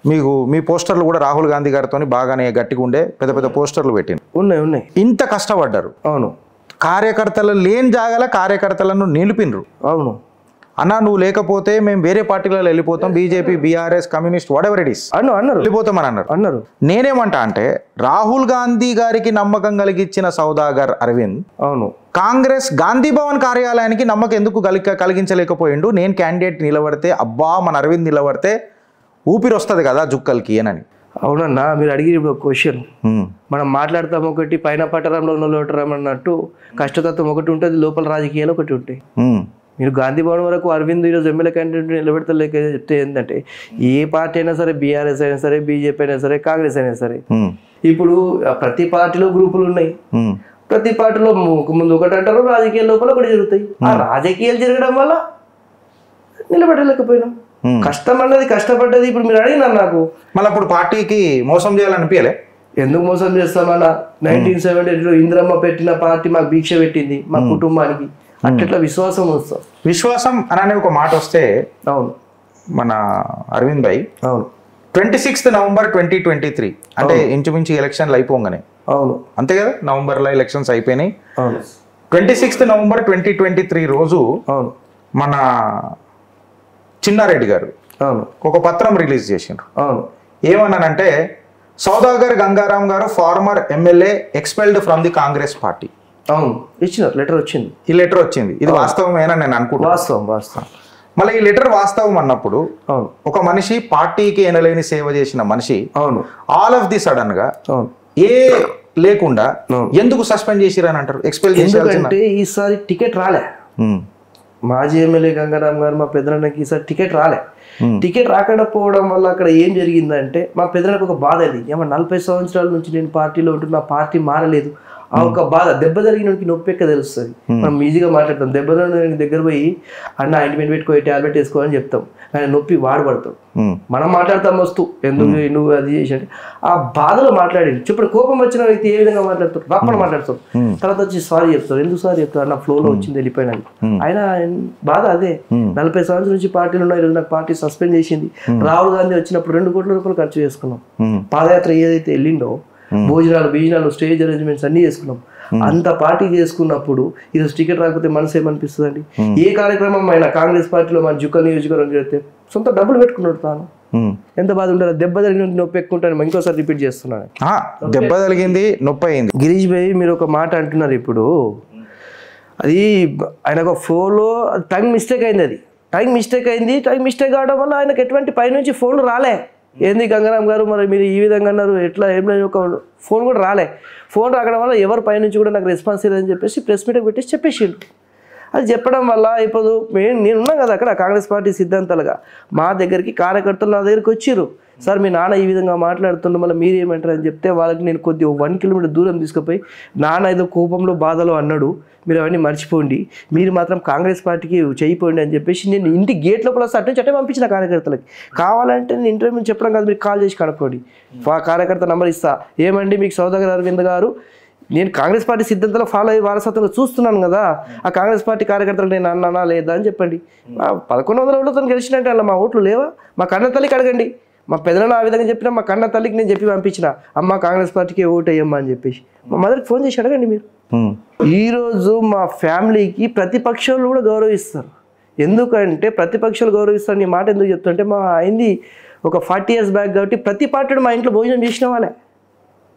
మీకు మీ పోస్టర్లు కూడా రాహుల్ గాంధీ గారితో బాగానే గట్టిగా ఉండే పెద్ద పెద్ద పోస్టర్లు పెట్టింది. ఉన్నాయి. ఇంత కష్టపడ్డారు. అవును. కార్యకర్తలు లేని జాగాల కార్యకర్తలను నిలిపినరు. అవును. అన్న నువ్వు లేకపోతే మేము వేరే పార్టీలలో వెళ్ళిపోతాం, BJP BRS communist what ever it is అన్నారు, వెళ్ళిపోతామని అన్నారు. నేనేమంటా అంటే రాహుల్ గాంధీ గారికి నమ్మకం కలిగించిన సౌదాగర్ అరవింద్ అవును కాంగ్రెస్ గాంధీ భవన్ కార్యాలయానికి నమ్మకం ఎందుకు కలిగించలేకపోయిండు? నేను క్యాండిడేట్ నిలబడితే అబ్బా మన అరవింద్ నిలబడితే ఊపిరి వస్తుంది కదా జుక్కల్కి అని. అవునన్నా మీరు అడిగిన ఇప్పుడు క్వశ్చన్ మనం మాట్లాడతాం ఒకటి, పైన పట్టరంలో లోటరం అన్నట్టు కష్టతత్వం ఒకటి ఉంటుంది, లోపల రాజకీయాలు ఒకటి ఉంటాయి. మీరు గాంధీ భవన్ వరకు అరవింద్ ఈరోజు ఎమ్మెల్యే క్యాండిడేట్ నిలబెడతలేక చెప్తే ఏంటంటే ఏ పార్టీ అయినా సరే, బీఆర్ఎస్ అయినా సరే, బీజేపీ అయినా సరే, కాంగ్రెస్ అయినా సరే, ఇప్పుడు ప్రతి పార్టీలో గ్రూపులు ఉన్నాయి. ప్రతి పార్టీలో ముందు ఒకటి అంటారు, రాజకీయ లోపల ఒకటి జరుగుతాయి. ఆ రాజకీయాలు జరగడం వల్ల నిలబెట్టలేకపోయినాం. కష్టం అన్నది కష్టపడ్డది. ఇప్పుడు మీరు అడిగినారు నాకు, మళ్ళీ అప్పుడు పార్టీకి మోసం చేయాలనిపించలే? ఎందుకు మోసం చేస్తామన్నా? 1978లో ఇందిరమ్మ పెట్టిన పార్టీ మాకు భిక్ష పెట్టింది, మా కుటుంబానికి. అట్లా విశ్వాసం వస్తాం. విశ్వాసం అనే ఒక మాట వస్తే అవును మన అరవింద్ భాయ్, అవును 26 నవంబర్ 2023 అంటే ఇంచుమించు ఎలక్షన్లు అయిపోగానే, అవును అంతే కదా, నవంబర్లో ఎలక్షన్స్ అయిపోయినాయి. అవును 26 నవంబర్ 2023 రోజు అవును మన చిన్నారెడ్డి గారు అవును ఒక పత్రం రిలీజ్ చేసిండ్రు. అవును ఏమన్నానంటే సౌదాగర్ గంగారాం గారు former MLA expelled from the Congress party. అవును ఇచ్చినారు, లెటర్ వచ్చింది. ఈ లెటర్ వచ్చింది, ఇది వాస్తవమేనా నేను అనుకుంటున్నాను. వాస్తవం. మళ్ళీ ఈ లెటర్ వాస్తవం అన్నప్పుడు అవును ఒక మనిషి పార్టీకి ఎనలేని సేవ చేసిన మనిషి అవును ఆల్ ఆఫ్ ది సడన్ గా అవును ఏ లేకుండా ఎందుకు సస్పెండ్ చేసిరని అంటారు? ఎక్స్పెల్ ఎందుకంటే ఈసారి టికెట్ రాలే. మాజీ ఎమ్మెల్యే గంగారాం గారు మా పెద్దనాన్నకి ఈసారి టికెట్ రాలే. టికెట్ రాకపోవడం వల్ల అక్కడ ఏం జరిగిందంటే మా పెద్దనాన్నకు ఒక బాధ అది, ఏమో 40 సంవత్సరాల నుంచి నేను పార్టీలో ఉంటున్నా, పార్టీ మారలేదు. ఆ ఒక బాధ, దెబ్బ తగిలినకి నొప్పి ఎక్క తెలుస్తుంది. మనం ఈజీగా మాట్లాడతాం, దెబ్బ తగిన దగ్గర పోయి అన్న ఆయింట్మెంట్ పెట్టుకో, టాబ్లెట్ వేసుకో అని చెప్తాం, కానీ నొప్పి వాడబడతాం. మనం మాట్లాడతాం వస్తూ ఎందుకు నువ్వు అది చేసి, ఆ బాధలో మాట్లాడింది. ఇప్పుడు కోపం వచ్చిన వ్యక్తి ఏ విధంగా మాట్లాడతారు? రప్పన మాట్లాడతాం, తర్వాత వచ్చి సారీ చెప్తారు. ఎందుకు సారీ చెప్తారు? అన్న ఫ్లోలో వచ్చింది వెళ్ళిపోయినాను. ఆయన బాధ అదే, 40 సంవత్సరాల నుంచి పార్టీలు ఉన్నాయి, ఈరోజు నాకు పార్టీ సస్పెండ్ చేసింది. రాహుల్ గాంధీ వచ్చినప్పుడు 2 కోట్ల రూపాయలు ఖర్చు చేసుకున్నాం. పాదయాత్ర ఏదైతే వెళ్ళిండో, భోజనాలు స్టేజ్ అరేంజ్మెంట్స్ అన్ని చేసుకున్నాం. అంత పార్టీ చేసుకున్నప్పుడు ఈరోజు టికెట్ రాకపోతే మనసు ఏమనిపిస్తుంది అండి? ఏ కార్యక్రమం అయినా కాంగ్రెస్ పార్టీలో మన జుక్కల్ నియోజకవర్గం చేస్తే సొంత డబ్బులు పెట్టుకున్నాడు తాను, ఎంత బాధ ఉండాలి? దెబ్బ తగిన నొప్పి ఎక్కుంటాను. ఇంకోసారి రిపీట్ చేస్తున్నాను, దెబ్బ తగిలింది, నొప్పి అయింది. గిరీష్ భాయ్ మీరు ఒక మాట అంటున్నారు ఇప్పుడు, అది ఆయన ఒక ఫ్లోలో టైం మిస్టేక్ అయింది. అది టైం మిస్టేక్ అవడం వల్ల ఆయనకు ఎటువంటి పైనుంచి ఫోన్లు రాలే. ఏంది గంగారాం గారు మరి మీరు ఈ విధంగా అన్నారు, ఎట్లా ఏం లేదు, ఒక ఫోన్ కూడా రాలే. ఫోన్ రావడం వల్ల ఎవరి పైనుంచి కూడా నాకు రెస్పాన్స్ లేదని చెప్పేసి ప్రెస్ మీట్ పెట్టేసి చెప్పేసిండు. అది చెప్పడం వల్ల ఇప్పుడు నేను ఉన్నాను కదా అక్కడ కాంగ్రెస్ పార్టీ సిద్ధాంతాలుగా, మా దగ్గరికి కార్యకర్తలు నా దగ్గరికి వచ్చిర్రు. సార్ మీ నాన్న ఈ విధంగా మాట్లాడుతుండే, మళ్ళీ మీరు ఏమంటారు అని చెప్తే వాళ్ళకి నేను కొద్దిగా 1 కిలోమీటర్ దూరం తీసుకుపోయి, నాన్న ఏదో కోపంలో బాధలో అన్నాడు, మీరు అవన్నీ మర్చిపోండి, మీరు మాత్రం కాంగ్రెస్ పార్టీకి చేయిపోండి అని చెప్పేసి నేను ఇంటి గేట్ లోపల అటు నుంచి అట్టే పంపించిన కార్యకర్తలకి. కావాలంటే నేను ఇంటర్వ్యూ చెప్పడం కాదు, మీరు కాల్ చేసి కనుక్కోండి, కార్యకర్త నెంబర్ ఇస్తా. ఏమండి మీకు సౌదాగర్ అరవింద్ గారు, నేను కాంగ్రెస్ పార్టీ సిద్ధాంతాలు ఫాలో అయ్యి వారసత్వంగా చూస్తున్నాను కదా, ఆ కాంగ్రెస్ పార్టీ కార్యకర్తలు నేను అన్నానా లేదా అని చెప్పండి. 1100 ఓట్లతో గెలిచినట్టే అలా మా ఓట్లు లేవా? మా కన్న తల్లికి అడగండి. మా పెద్దనాన్న ఆ విధంగా చెప్పినా మా కన్న తల్లికి నేను చెప్పి పంపించిన, అమ్మ కాంగ్రెస్ పార్టీకి ఓటు వేయమ్మా అని చెప్పేసి. మా మదర్కి ఫోన్ చేసి అడగండి మీరు. ఈరోజు మా ఫ్యామిలీకి ప్రతిపక్షాలు కూడా గౌరవిస్తారు. ఎందుకంటే ప్రతిపక్షాలు గౌరవిస్తారు నీ మాట ఎందుకు చెప్తుంటే, మా అయింది ఒక 40 years బ్యాక్ కాబట్టి ప్రతి పార్టీ మా ఇంట్లో భోజనం చేసిన వాళ్ళే.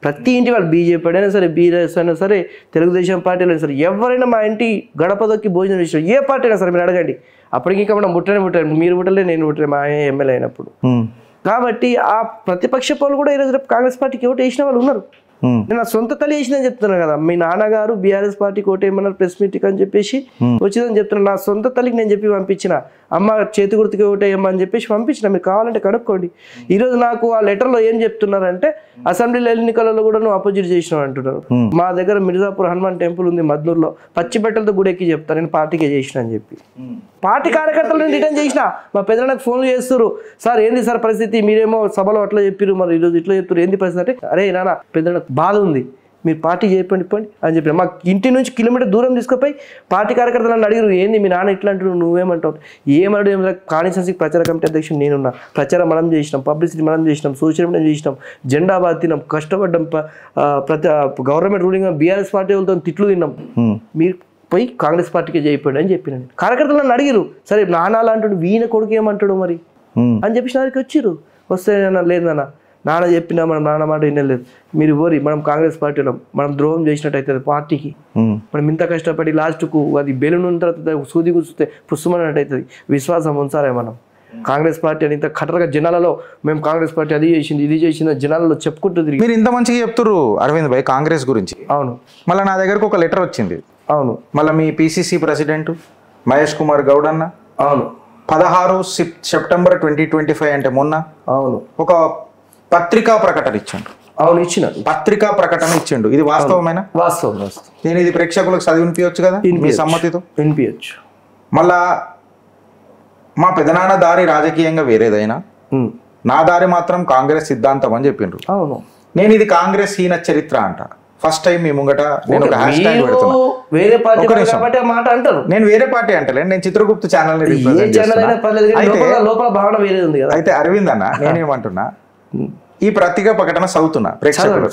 ప్రతి ఇంటి వాళ్ళు, బీజేపీ అయినా సరే, బీఆర్ఎస్ అయినా సరే, తెలుగుదేశం పార్టీలు అయినా సరే, ఎవరైనా మా ఇంటి గడప దొక్కి భోజనం చేసిన, ఏ పార్టీ అయినా సరే మీరు అడగండి. అప్పటికి ఇంకా మనం ముట్టనే, మీరు ముట్టలే, నేను ముట్టలే, మా ఎమ్మెల్యే అయినప్పుడు. కాబట్టి ఆ ప్రతిపక్ష పౌరులు కూడా ఈరోజు కాంగ్రెస్ పార్టీకి ఓటు వేసిన వాళ్ళు ఉన్నారు. నేను నా సొంత తల్లి వేసిందని చెప్తున్నాను కదా, మీ నాన్నగారు బీఆర్ఎస్ పార్టీకి ఓటు వేయమన్నారు ప్రెస్ మీట్కి అని చెప్పేసి వచ్చిందని చెప్తున్నాను. నా సొంత తల్లికి నేను చెప్పి పంపించిన, అమ్మ చేతి గుర్తుకి ఓటు వేయమని చెప్పేసి పంపించిన, మీరు కావాలంటే కనుక్కోండి. ఈరోజు నాకు ఆ లెటర్లో ఏం చెప్తున్నారంటే, అసెంబ్లీ ఎన్నికలలో కూడా నువ్వు అపోజిట్ చేసినావు అంటున్నారు. మా దగ్గర మిర్జాపూర్ హనుమాన్ టెంపుల్ ఉంది మద్నూరులో, పచ్చిబట్టలతో గుడి ఎక్కి చెప్తాను నేను పార్టీకే చేసిన అని చెప్పి. పార్టీ కార్యకర్తలు నేను రిటర్న్ చేసిన. మా పెద్దలకు ఫోన్లు చేస్తారు, సార్ ఏంది సార్ పరిస్థితి, మీరేమో సభలో అట్లా చెప్పారు, మరి ఈరోజు ఇట్లా చెప్తారు, ఏంది పరిస్థితి అంటే, అరే నాన్న పెద్దలకు బాధ ఉంది, మీరు పార్టీ చేయపండి అని చెప్పి మా ఇంటి నుంచి కిలోమీటర్ దూరం తీసుకుపోయి పార్టీ కార్యకర్తలను అడిగారు, ఏంది మీ నాన్న ఇట్లా అంటారు, నువ్వేమంటావు? ఏమన్నాడు? ఏం కాన్స్టిట్యున్సీ ప్రచార కమిటీ అధ్యక్షుడు నేనున్నా, ప్రచారం మనం చేసినాం, పబ్లిసిటీ మనం చేసినాం, సోషల్ మీడియా చేసినాం, జెండా బాతినాం, కష్టపడ్డాం, గవర్నమెంట్ రూలింగ్ బీఆర్ఎస్ పార్టీ వాళ్ళతో తిట్లు తిన్నాం, మీరు పోయి కాంగ్రెస్ పార్టీకి చేయపోండి అని చెప్పిన. కార్యకర్తలు నన్ను అడిగారు, సరే నాన్న అంటాడు, వీణ కొడుకు ఏమంటాడు మరి అని చెప్పేసి నా దగ్గరికి వచ్చిర్రు. వస్తే లేదన్న, నాన్న చెప్పినా మనం నాన్న మాట వినలేదు, మీరు ఓరి మనం కాంగ్రెస్ పార్టీలో మనం ద్రోహం చేసినట్టు అవుతుంది పార్టీకి, మనం ఇంత కష్టపడి లాస్ట్కు అది బెలూన్ తర్వాత సూది కూర్చుతే పుష్మన్నట్టు అవుతుంది, విశ్వాసం ఉంచాలి మనం. కాంగ్రెస్ పార్టీ అని ఇంత కట్టరగా జనాలలో మేము కాంగ్రెస్ పార్టీ అది చేసింది ఇది చేసింది జనాలలో చెప్పుకుంటుంది. మీరు ఇంత మంచిగా చెప్తారు అరవింద్ భాయ్ కాంగ్రెస్ గురించి. అవును, మళ్ళీ నా దగ్గరకు ఒక లెటర్ వచ్చింది. అవును, మళ్ళీ మీ పిసిసి ప్రెసిడెంట్ మహేష్ కుమార్ గౌడ్ అన్న, అవును, 16 సెప్టెంబర్ 2025 అంటే మొన్న, అవును, ఒక పత్రికా ప్రకటన ఇచ్చాడు. అవును, ఇచ్చిన పత్రికా ప్రకటన ఇచ్చిండు. ఇది వాస్తవమైన? వాస్తవం. నేను ఇది ప్రేక్షకులకు చదివి వినిపించచ్చు కదా మీ సమ్మతితో? వినిపించచ్చు. మళ్ళా మా పెదనాన్న దారి రాజకీయంగా వేరేదైనా, నా దారి మాత్రం కాంగ్రెస్ సిద్ధాంతం అని చెప్పిండ్రు. అవును, నేను ఇది కాంగ్రెస్ హీన చరిత్ర అంట. ఫస్ట్ టైం మీ ముంగట నేను ఒక హ్యాష్ ట్యాగ్ పెడుతున్నా. వేరే పార్టీ మాట అంటారు, నేను వేరే పార్టీ అంటలే, నేను చిత్రగుప్త ఛానల్ లోపల భావన వేరేది ఉంది కదా. అయితే అరవింద్ అన్న నేనేమంటున్నా, ఈ పత్రికా ప్రకటన చదువుతున్నా ప్రేక్షకులు.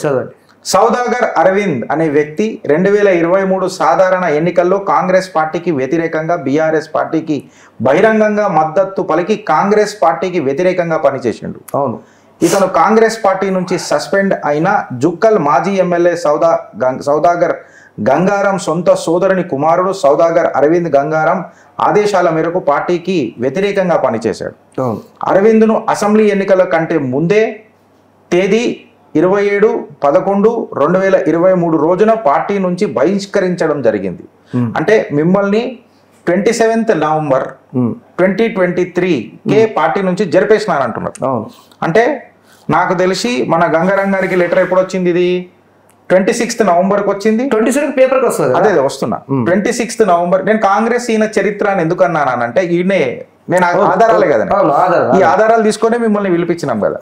సౌదాగర్ అరవింద్ అనే వ్యక్తి 2023 సాధారణ ఎన్నికల్లో కాంగ్రెస్ పార్టీకి వ్యతిరేకంగా బీఆర్ఎస్ పార్టీకి బహిరంగంగా మద్దతు పలికి కాంగ్రెస్ పార్టీకి వ్యతిరేకంగా పనిచేసిండు. అవును, ఇతను కాంగ్రెస్ పార్టీ నుంచి సస్పెండ్ అయిన జుక్కల్ మాజీ ఎమ్మెల్యే సౌదాగర్ గంగారాం సొంత సోదరుని కుమారుడు సౌదాగర్ అరవింద్ గంగారాం ఆదేశాల మేరకు పార్టీకి వ్యతిరేకంగా పనిచేశాడు. అరవింద్ను అసెంబ్లీ ఎన్నికల కంటే ముందే తేదీ 27/11/2023 రోజున పార్టీ నుంచి బహిష్కరించడం జరిగింది. అంటే మిమ్మల్ని 27th November 2023 పార్టీ నుంచి జరిపేసినారంటున్నారు. అంటే నాకు తెలిసి మన గంగారాం గారికి లెటర్ ఎప్పుడు వచ్చింది? ఇది 26th November వచ్చింది. 27 పేపర్కి వస్తుంది. అదే వస్తున్నా 26th November. నేను కాంగ్రెస్ ఈయన చరిత్ర అని ఎందుకు అన్నానంటే ఈయనే నేను ఆధారాలే కదా, ఈ ఆధారాలు తీసుకొని మిమ్మల్ని పిలిపించినాం కదా.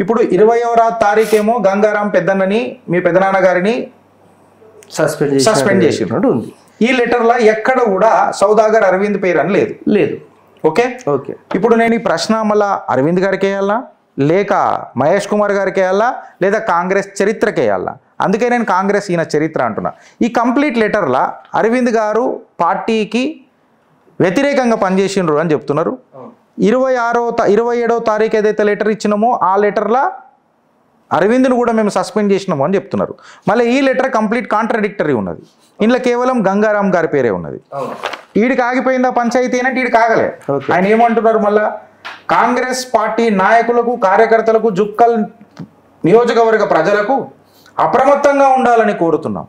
ఇప్పుడు 20వ తారీఖేమో గంగారాం పెద్దన్నని మీ పెద్దనాన్న గారిని సస్పెండ్ చేసినట్టు ఉంది. ఈ లెటర్లో ఎక్కడ కూడా సౌదాగర్ అరవింద్ పేరు అని లేదు. ఓకే. ఇప్పుడు నేను ఈ ప్రశ్న మళ్ళా అరవింద్ గారికి వేయాలా, లేక మహేష్ కుమార్ గారికి వేయాలా, లేదా కాంగ్రెస్ చరిత్రకి వేయాలా? అందుకే నేను కాంగ్రెస్ ఈయన చరిత్ర అంటున్నా. ఈ కంప్లీట్ లెటర్లో అరవింద్ గారు పార్టీకి వ్యతిరేకంగా పనిచేసిండ్రు అని చెప్తున్నారు. 27వ తారీఖు ఏదైతే లెటర్ ఇచ్చినామో ఆ లెటర్లో అరవింద్ను కూడా మేము సస్పెండ్ చేసినాము అని చెప్తున్నారు. మళ్ళీ ఈ లెటర్ కంప్లీట్ కాంట్రడిక్టరీ ఉన్నది. ఇందులో కేవలం గంగారాం గారి పేరే ఉన్నది. ఈడికి ఆగిపోయిందా పంచాయతీ అంటే ఈడికి ఆగలే. ఆయన ఏమంటున్నారు మళ్ళా, కాంగ్రెస్ పార్టీ నాయకులకు కార్యకర్తలకు జుక్కల్ నియోజకవర్గ ప్రజలకు అప్రమత్తంగా ఉండాలని కోరుతున్నాం.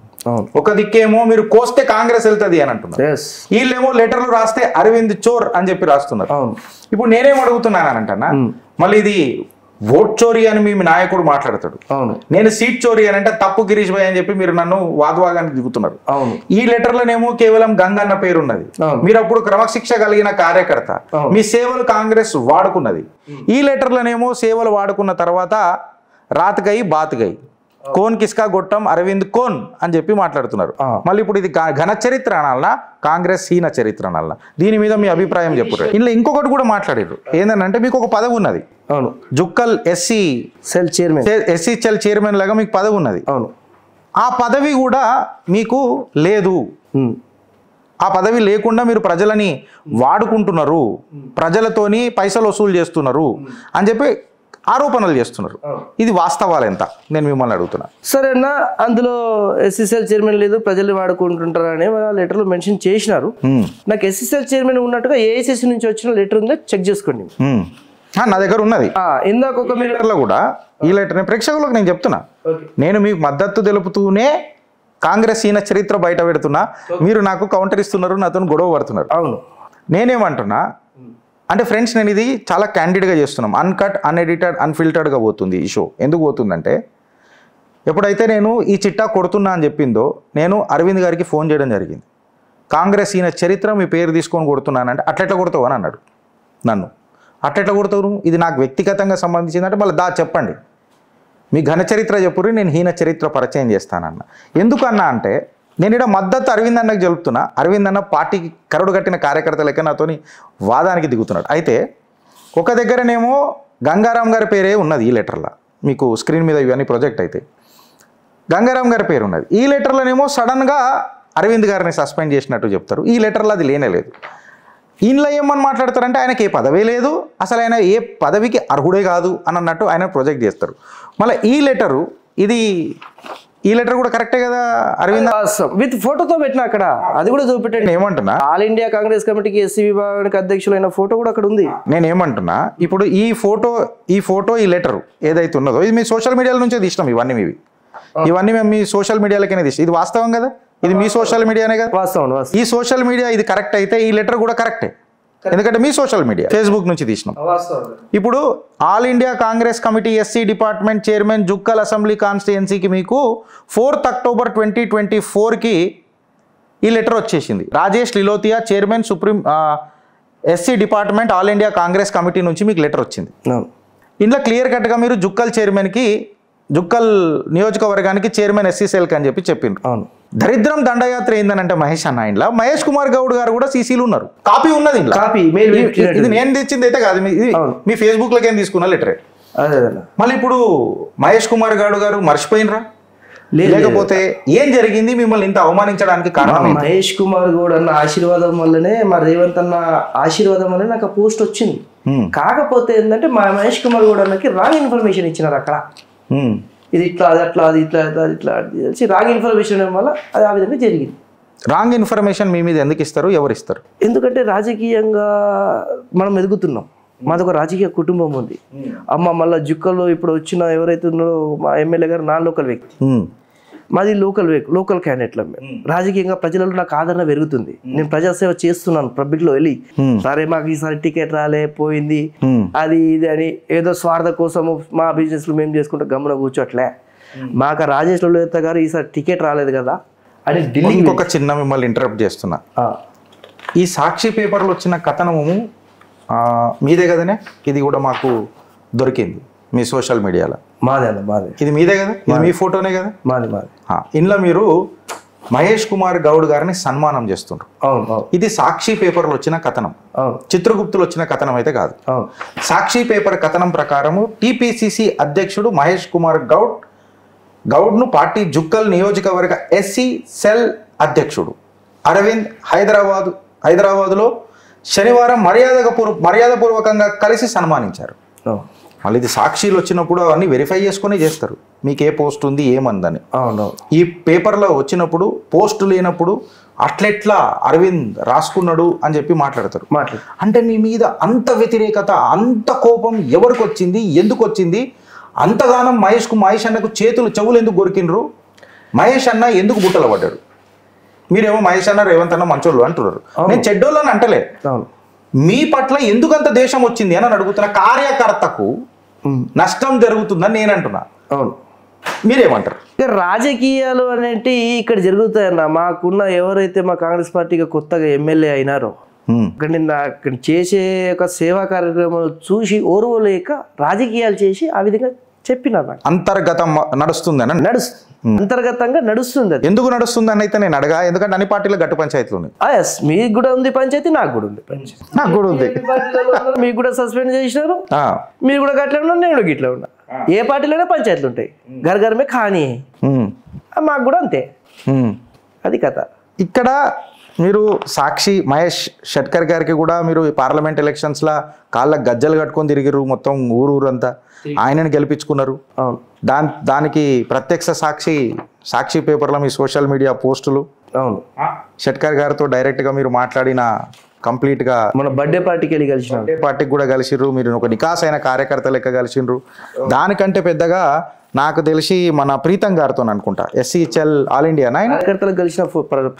ఒక దిక్కేమో మీరు కోస్తే కాంగ్రెస్ వెళ్తుంది అని అంటున్నారు, వీళ్ళేమో లెటర్లు రాస్తే అరవింద్ చోర్ అని చెప్పి రాస్తున్నారు. ఇప్పుడు నేనేం అడుగుతున్నానంటన్నా, మళ్ళీ ఇది ఓట్ చోరీ అని మీ నాయకుడు మాట్లాడతాడు, నేను సీట్ చోరీ అని అంటే తప్పు గిరీష్ భాయ్ అని చెప్పి మీరు నన్ను వాదవాగానికి దిగుతున్నారు. ఈ లెటర్లోనేమో కేవలం గంగన్న పేరు ఉన్నది. మీరు అప్పుడు క్రమశిక్ష కలిగిన కార్యకర్త, మీ సేవలు కాంగ్రెస్ వాడుకున్నది. ఈ లెటర్లోనేమో సేవలు వాడుకున్న తర్వాత రాత్ గై బాత్ గై, కోన్ కిస్కా గొట్టం అరవింద్ కోన్ అని చెప్పి మాట్లాడుతున్నారు. మళ్ళీ ఇప్పుడు ఇది ఘన చరిత్ర అనాలనా, కాంగ్రెస్ హీన చరిత్ర అనాలనా? దీని మీద మీ అభిప్రాయం చెప్పురు. ఇలా ఇంకొకటి కూడా మాట్లాడారు, ఏంటంటే మీకు ఒక పదవి ఉన్నది, జుక్కల్ ఎస్సీ సెల్ చైర్మన్ లాగా మీకు పదవి ఉన్నది. ఆ పదవి కూడా మీకు లేదు. ఆ పదవి లేకుండా మీరు ప్రజలని వాడుకుంటున్నారు, ప్రజలతోని పైసలు వసూలు చేస్తున్నారు అని చెప్పి ఆరోపణలు చేస్తున్నారు. ఇది వాస్తవాలు ఎంత? నేను మిమ్మల్ని అడుగుతున్నా. సరేనా, అందులో ఎస్సీసీఎల్ చైర్మన్ లేదు, ప్రజలు వాడుకుంటుంటారని లెటర్లో మెన్షన్ చేసినారు. నాకు ఎస్సీసీఎల్ చైర్మన్ ఉన్నట్టుగా ఏఐసిసి నుంచి వచ్చిన లెటర్ ఉందో చెక్ చేసుకోండి. నా దగ్గర ఉన్నది. ఇందాక ఒక లెటర్లో కూడా ఈ లెటర్ ప్రేక్షకులకు నేను చెప్తున్నా, నేను మీకు మద్దతు తెలుపుతూనే కాంగ్రెస్ ఈయన చరిత్ర బయట పెడుతున్నా, మీరు నాకు కౌంటర్ ఇస్తున్నారు, నాతో గొడవ పడుతున్నారు. అవును, నేనేమంటున్నా అంటే ఫ్రెండ్స్, నేను ఇది చాలా క్యాండిడ్గా చేస్తున్నాం, అన్కట్ అన్ఎడిటెడ్ అన్ఫిల్టర్డ్గా పోతుంది ఈ షో. ఎందుకు పోతుందంటే, ఎప్పుడైతే నేను ఈ చిట్టా కొడుతున్నా అని చెప్పిందో నేను అరవింద్ గారికి ఫోన్ చేయడం జరిగింది. కాంగ్రెస్ ఈయన చరిత్ర మీ పేరు తీసుకొని కొడుతున్నానంటే అట్లెట్లా కొడతావు అని అన్నాడు నన్ను. అట్లెట్లా కొడతావు, ఇది నాకు వ్యక్తిగతంగా సంబంధించిందంటే మళ్ళీ చెప్పండి, మీ ఘన చరిత్ర చెప్పుర్రి, నేను హీన చరిత్ర పరిచయం చేస్తానన్న. ఎందుకన్నా అంటే నేను ఇక్కడ మద్దతు అరవింద్ అన్నకు చెబుతున్నా, అరవింద్ అన్న పార్టీకి కరడు కట్టిన కార్యకర్త లెక్క నాతోని వాదానికి దిగుతున్నాడు. అయితే ఒక దగ్గరనేమో గంగారాం గారి పేరే ఉన్నది ఈ లెటర్లో, మీకు స్క్రీన్ మీద ఇవన్నీ ప్రొజెక్ట్ అయితే గంగారాం గారి పేరు ఉన్నది. ఈ లెటర్లోనేమో సడన్గా అరవింద్ గారిని సస్పెండ్ చేసినట్టు చెప్తారు. ఈ లెటర్లో అది లేనేలేదు. ఈయనలో ఏమని మాట్లాడతారంటే ఆయనకి ఏ పదవే లేదు, అసలు ఆయన ఏ పదవికి అర్హుడే కాదు అని అన్నట్టు ఆయన ప్రొజెక్ట్ చేస్తారు. మళ్ళీ ఈ లెటర్ కూడా కరెక్టే కదా అరవింద్, విత్ ఫోటోతో పెట్టిన అక్కడ, అది కూడా చూపెట్టండి. ఏమంటున్నా, ఆల్ ఇండియా కాంగ్రెస్ కమిటీకి ఎస్సీ విభాగానికి అధ్యక్షులైన ఫోటో కూడా అక్కడ ఉంది. నేను ఏమంటున్నా, ఇప్పుడు ఈ ఫోటో ఈ లెటర్ ఏదైతే ఉన్నదో ఇది మీ సోషల్ మీడియాల నుంచే తీసినాం. ఇవన్నీ మేము మీ సోషల్ మీడియాలకైనా తీసి, ఇది వాస్తవం కదా, ఇది మీ సోషల్ మీడియానే కదా. వాస్తవం. ఈ సోషల్ మీడియా ఇది కరెక్ట్ అయితే ఈ లెటర్ కూడా కరెక్టే, ఎందుకంటే మీ సోషల్ మీడియా ఫేస్బుక్ నుంచి తీసినాం. ఇప్పుడు all India Congress committee SC department chairman Jukkal assembly కాన్స్టిట్యుయెన్సీకి మీకు 4th October 2024కి ఈ లెటర్ వచ్చేసింది. Rajesh Lilothia chairman supreme SC department all India Congress committee నుంచి మీకు లెటర్ వచ్చింది. ఇందులో క్లియర్ కట్గా మీరు జుక్కల్ నియోజకవర్గానికి చైర్మన్ ఎస్సీ సెల్కి అని చెప్పిండ్రు. దరిద్రం దండయాత్ర ఏందనంటే మహేష్ అన్న, ఇంట్లో మహేష్ కుమార్ గౌడ్ గారు కూడా సీసీలు ఉన్నారు. కాపీ ఉన్నది, ఇది నేను తెచ్చింది అయితే కాదు, మీ ఫేస్బుక్ లోకి ఏం తీసుకున్న లెటరే. మళ్ళీ ఇప్పుడు మహేష్ కుమార్ గౌడ్ గారు మర్చిపోయినరా, లేకపోతే ఏం జరిగింది మిమ్మల్ని ఇంత అవమానించడానికి కారణం? మహేష్ కుమార్ గౌడ్ అన్న ఆశీర్వాదం వల్లనే, మా రేవంత్ అన్న ఆశీర్వాదం వల్లనే నాకు పోస్ట్ వచ్చింది. కాకపోతే ఏంటంటే మా మహేష్ కుమార్ గౌడ్ అన్నకి రాంగ్ ఇన్ఫర్మేషన్ ఇచ్చినారు అక్కడ, ఇది ఇట్లా అది అట్లా అది ఇట్లా అది ఇట్లా తెలిసి రాంగ్ ఇన్ఫర్మేషన్ వల్ల అది ఆ విధంగా జరిగింది. రాంగ్ ఇన్ఫర్మేషన్ మీ మీద ఎందుకు ఇస్తారు, ఎవరు ఇస్తారు? ఎందుకంటే రాజకీయంగా మనం ఎదుగుతున్నాం, మాది ఒక రాజకీయ కుటుంబం ఉంది. అమ్మ మళ్ళీ జుక్కల్లో ఇప్పుడు వచ్చిన ఎవరైతే ఉన్నారో మా ఎమ్మెల్యే గారు నాన్ లోకల్ వ్యక్తి, మాది లోకల్ క్యాండిడేట్ల. రాజకీయంగా ప్రజలలో నాకు ఆదరణ పెరుగుతుంది. నేను ప్రజాసేవ చేస్తున్నాను పబ్లిక్లో వెళ్ళి, సరే మాకు ఈసారి టికెట్ రాలే పోయింది అది ఇది అని ఏదో స్వార్థ కోసము మా బిజినెస్లు మేము చేసుకుంటే గమ్మున కూర్చోట్లే. మాకు రాజేష్ లలిత గారు ఈసారి టికెట్ రాలేదు కదా అని ఢిల్లీ. ఇంకొక చిన్న మిమ్మల్ని ఇంటరప్ట్ చేస్తున్నా, ఈ సాక్షి పేపర్లో వచ్చిన కథనము మీదే కదనే? ఇది కూడా మాకు దొరికింది మీ సోషల్ మీడియాలో. మాదే. ఇది మీదే కదా? ఇది మీ ఫోటోనే కదా? మాది. ఇందులో మీరు మహేష్ కుమార్ గౌడ్ గారిని సన్మానం చేస్తుండ్రు. ఇది సాక్షి పేపర్లో వచ్చిన కథనం, చిత్రగుప్తులు వచ్చిన కథనం అయితే కాదు. సాక్షి పేపర్ కథనం ప్రకారము టిపిసిసి అధ్యక్షుడు మహేష్ కుమార్ గౌడ్ను పార్టీ జుక్కల్ నియోజకవర్గ ఎస్సీ సెల్ అధ్యక్షుడు అరవింద్ హైదరాబాదులో శనివారం మర్యాదపూర్వకంగా కలిసి సన్మానించారు. మళ్ళీ ఇది సాక్షిలు వచ్చినప్పుడు అవన్నీ వెరిఫై చేసుకుని చేస్తారు, మీకు ఏ పోస్ట్ ఉంది ఏమందని. ఈ పేపర్లో వచ్చినప్పుడు పోస్ట్ లేనప్పుడు అట్లెట్లా అరవింద్ రాసుకున్నాడు అని చెప్పి మాట్లాడతారు. అంటే మీ మీద అంత వ్యతిరేకత, అంత కోపం ఎవరికి వచ్చింది, ఎందుకు వచ్చింది? అంతగానం మహేష్ అన్నకు చెవులు ఎందుకు గొరికినరు? మహేష్ అన్న ఎందుకు బుట్టలు పడ్డాడు? మీరేమో మహేష్ అన్న రేవంత్ అన్న మంచోళ్ళు అంటున్నారు, నేను చెడ్డోళ్ళు అని అంటలే. మీ పట్ల ఎందుకంత దేశం వచ్చింది అని అడుగుతున్న. కార్యకర్తకు నష్టం జరుగుతుందని నేను అంటున్నా, మీరేమంటారు? రాజకీయాలు అనేటి ఇక్కడ జరుగుతాయన్న. మాకున్న ఎవరైతే మా కాంగ్రెస్ పార్టీకి కొత్తగా ఎమ్మెల్యే అయినారో అక్కడ చేసే ఒక సేవా కార్యక్రమాలు చూసి ఓర్వలేక రాజకీయాలు చేసి ఆ విధంగా చెప్పినారు. అంతర్గతం నడుస్తుందని అంతర్గతంగా నడుస్తుంది. అది ఎందుకు నడుస్తుంది అని అయితే నేను అడగా, ఎందుకంటే అన్ని పార్టీలు గట్టు పంచాయతీలు ఉన్నాయి. మీకు కూడా ఉంది పంచాయతీ, నాకు కూడా ఉంది పంచాయతీ. నాకు కూడా ఉంది. మీకు కూడా సస్పెండ్ చేసినారు, మీరు కూడా గట్లా ఉన్నారు, నేను కూడా గిట్లా ఉన్నా. ఏ పార్టీలోనే పంచాయతీలు ఉంటాయి, గరగరమే కానీ మాకు కూడా అంతే. అది కథ. ఇక్కడ మీరు సాక్షి మహేష్ షట్కర్ గారికి కూడా మీరు పార్లమెంట్ ఎలక్షన్స్లో కాళ్ళ గజ్జలు కట్టుకొని తిరిగిరు మొత్తం ఊరంతా, ఆయనని గెలిపించుకున్నారు. దానికి ప్రత్యక్ష సాక్షి పేపర్లో మీ సోషల్ మీడియా పోస్టులు. షట్కర్ గారితో డైరెక్ట్గా మీరు మాట్లాడిన కంప్లీట్గా మన బర్త్డే పార్టీకి వెళ్ళి కలిసిన, పార్టీకి కూడా కలిసిర్రు, మీరు ఒక నికాసైన కార్యకర్త లెక్క కలిసిండ్రు. దానికంటే పెద్దగా నాకు తెలిసి మన ప్రీతం గారితో అనుకుంటా ఎస్సీహెచ్ఎల్ ఆల్ ఇండియా కార్యకర్తలు కలిసిన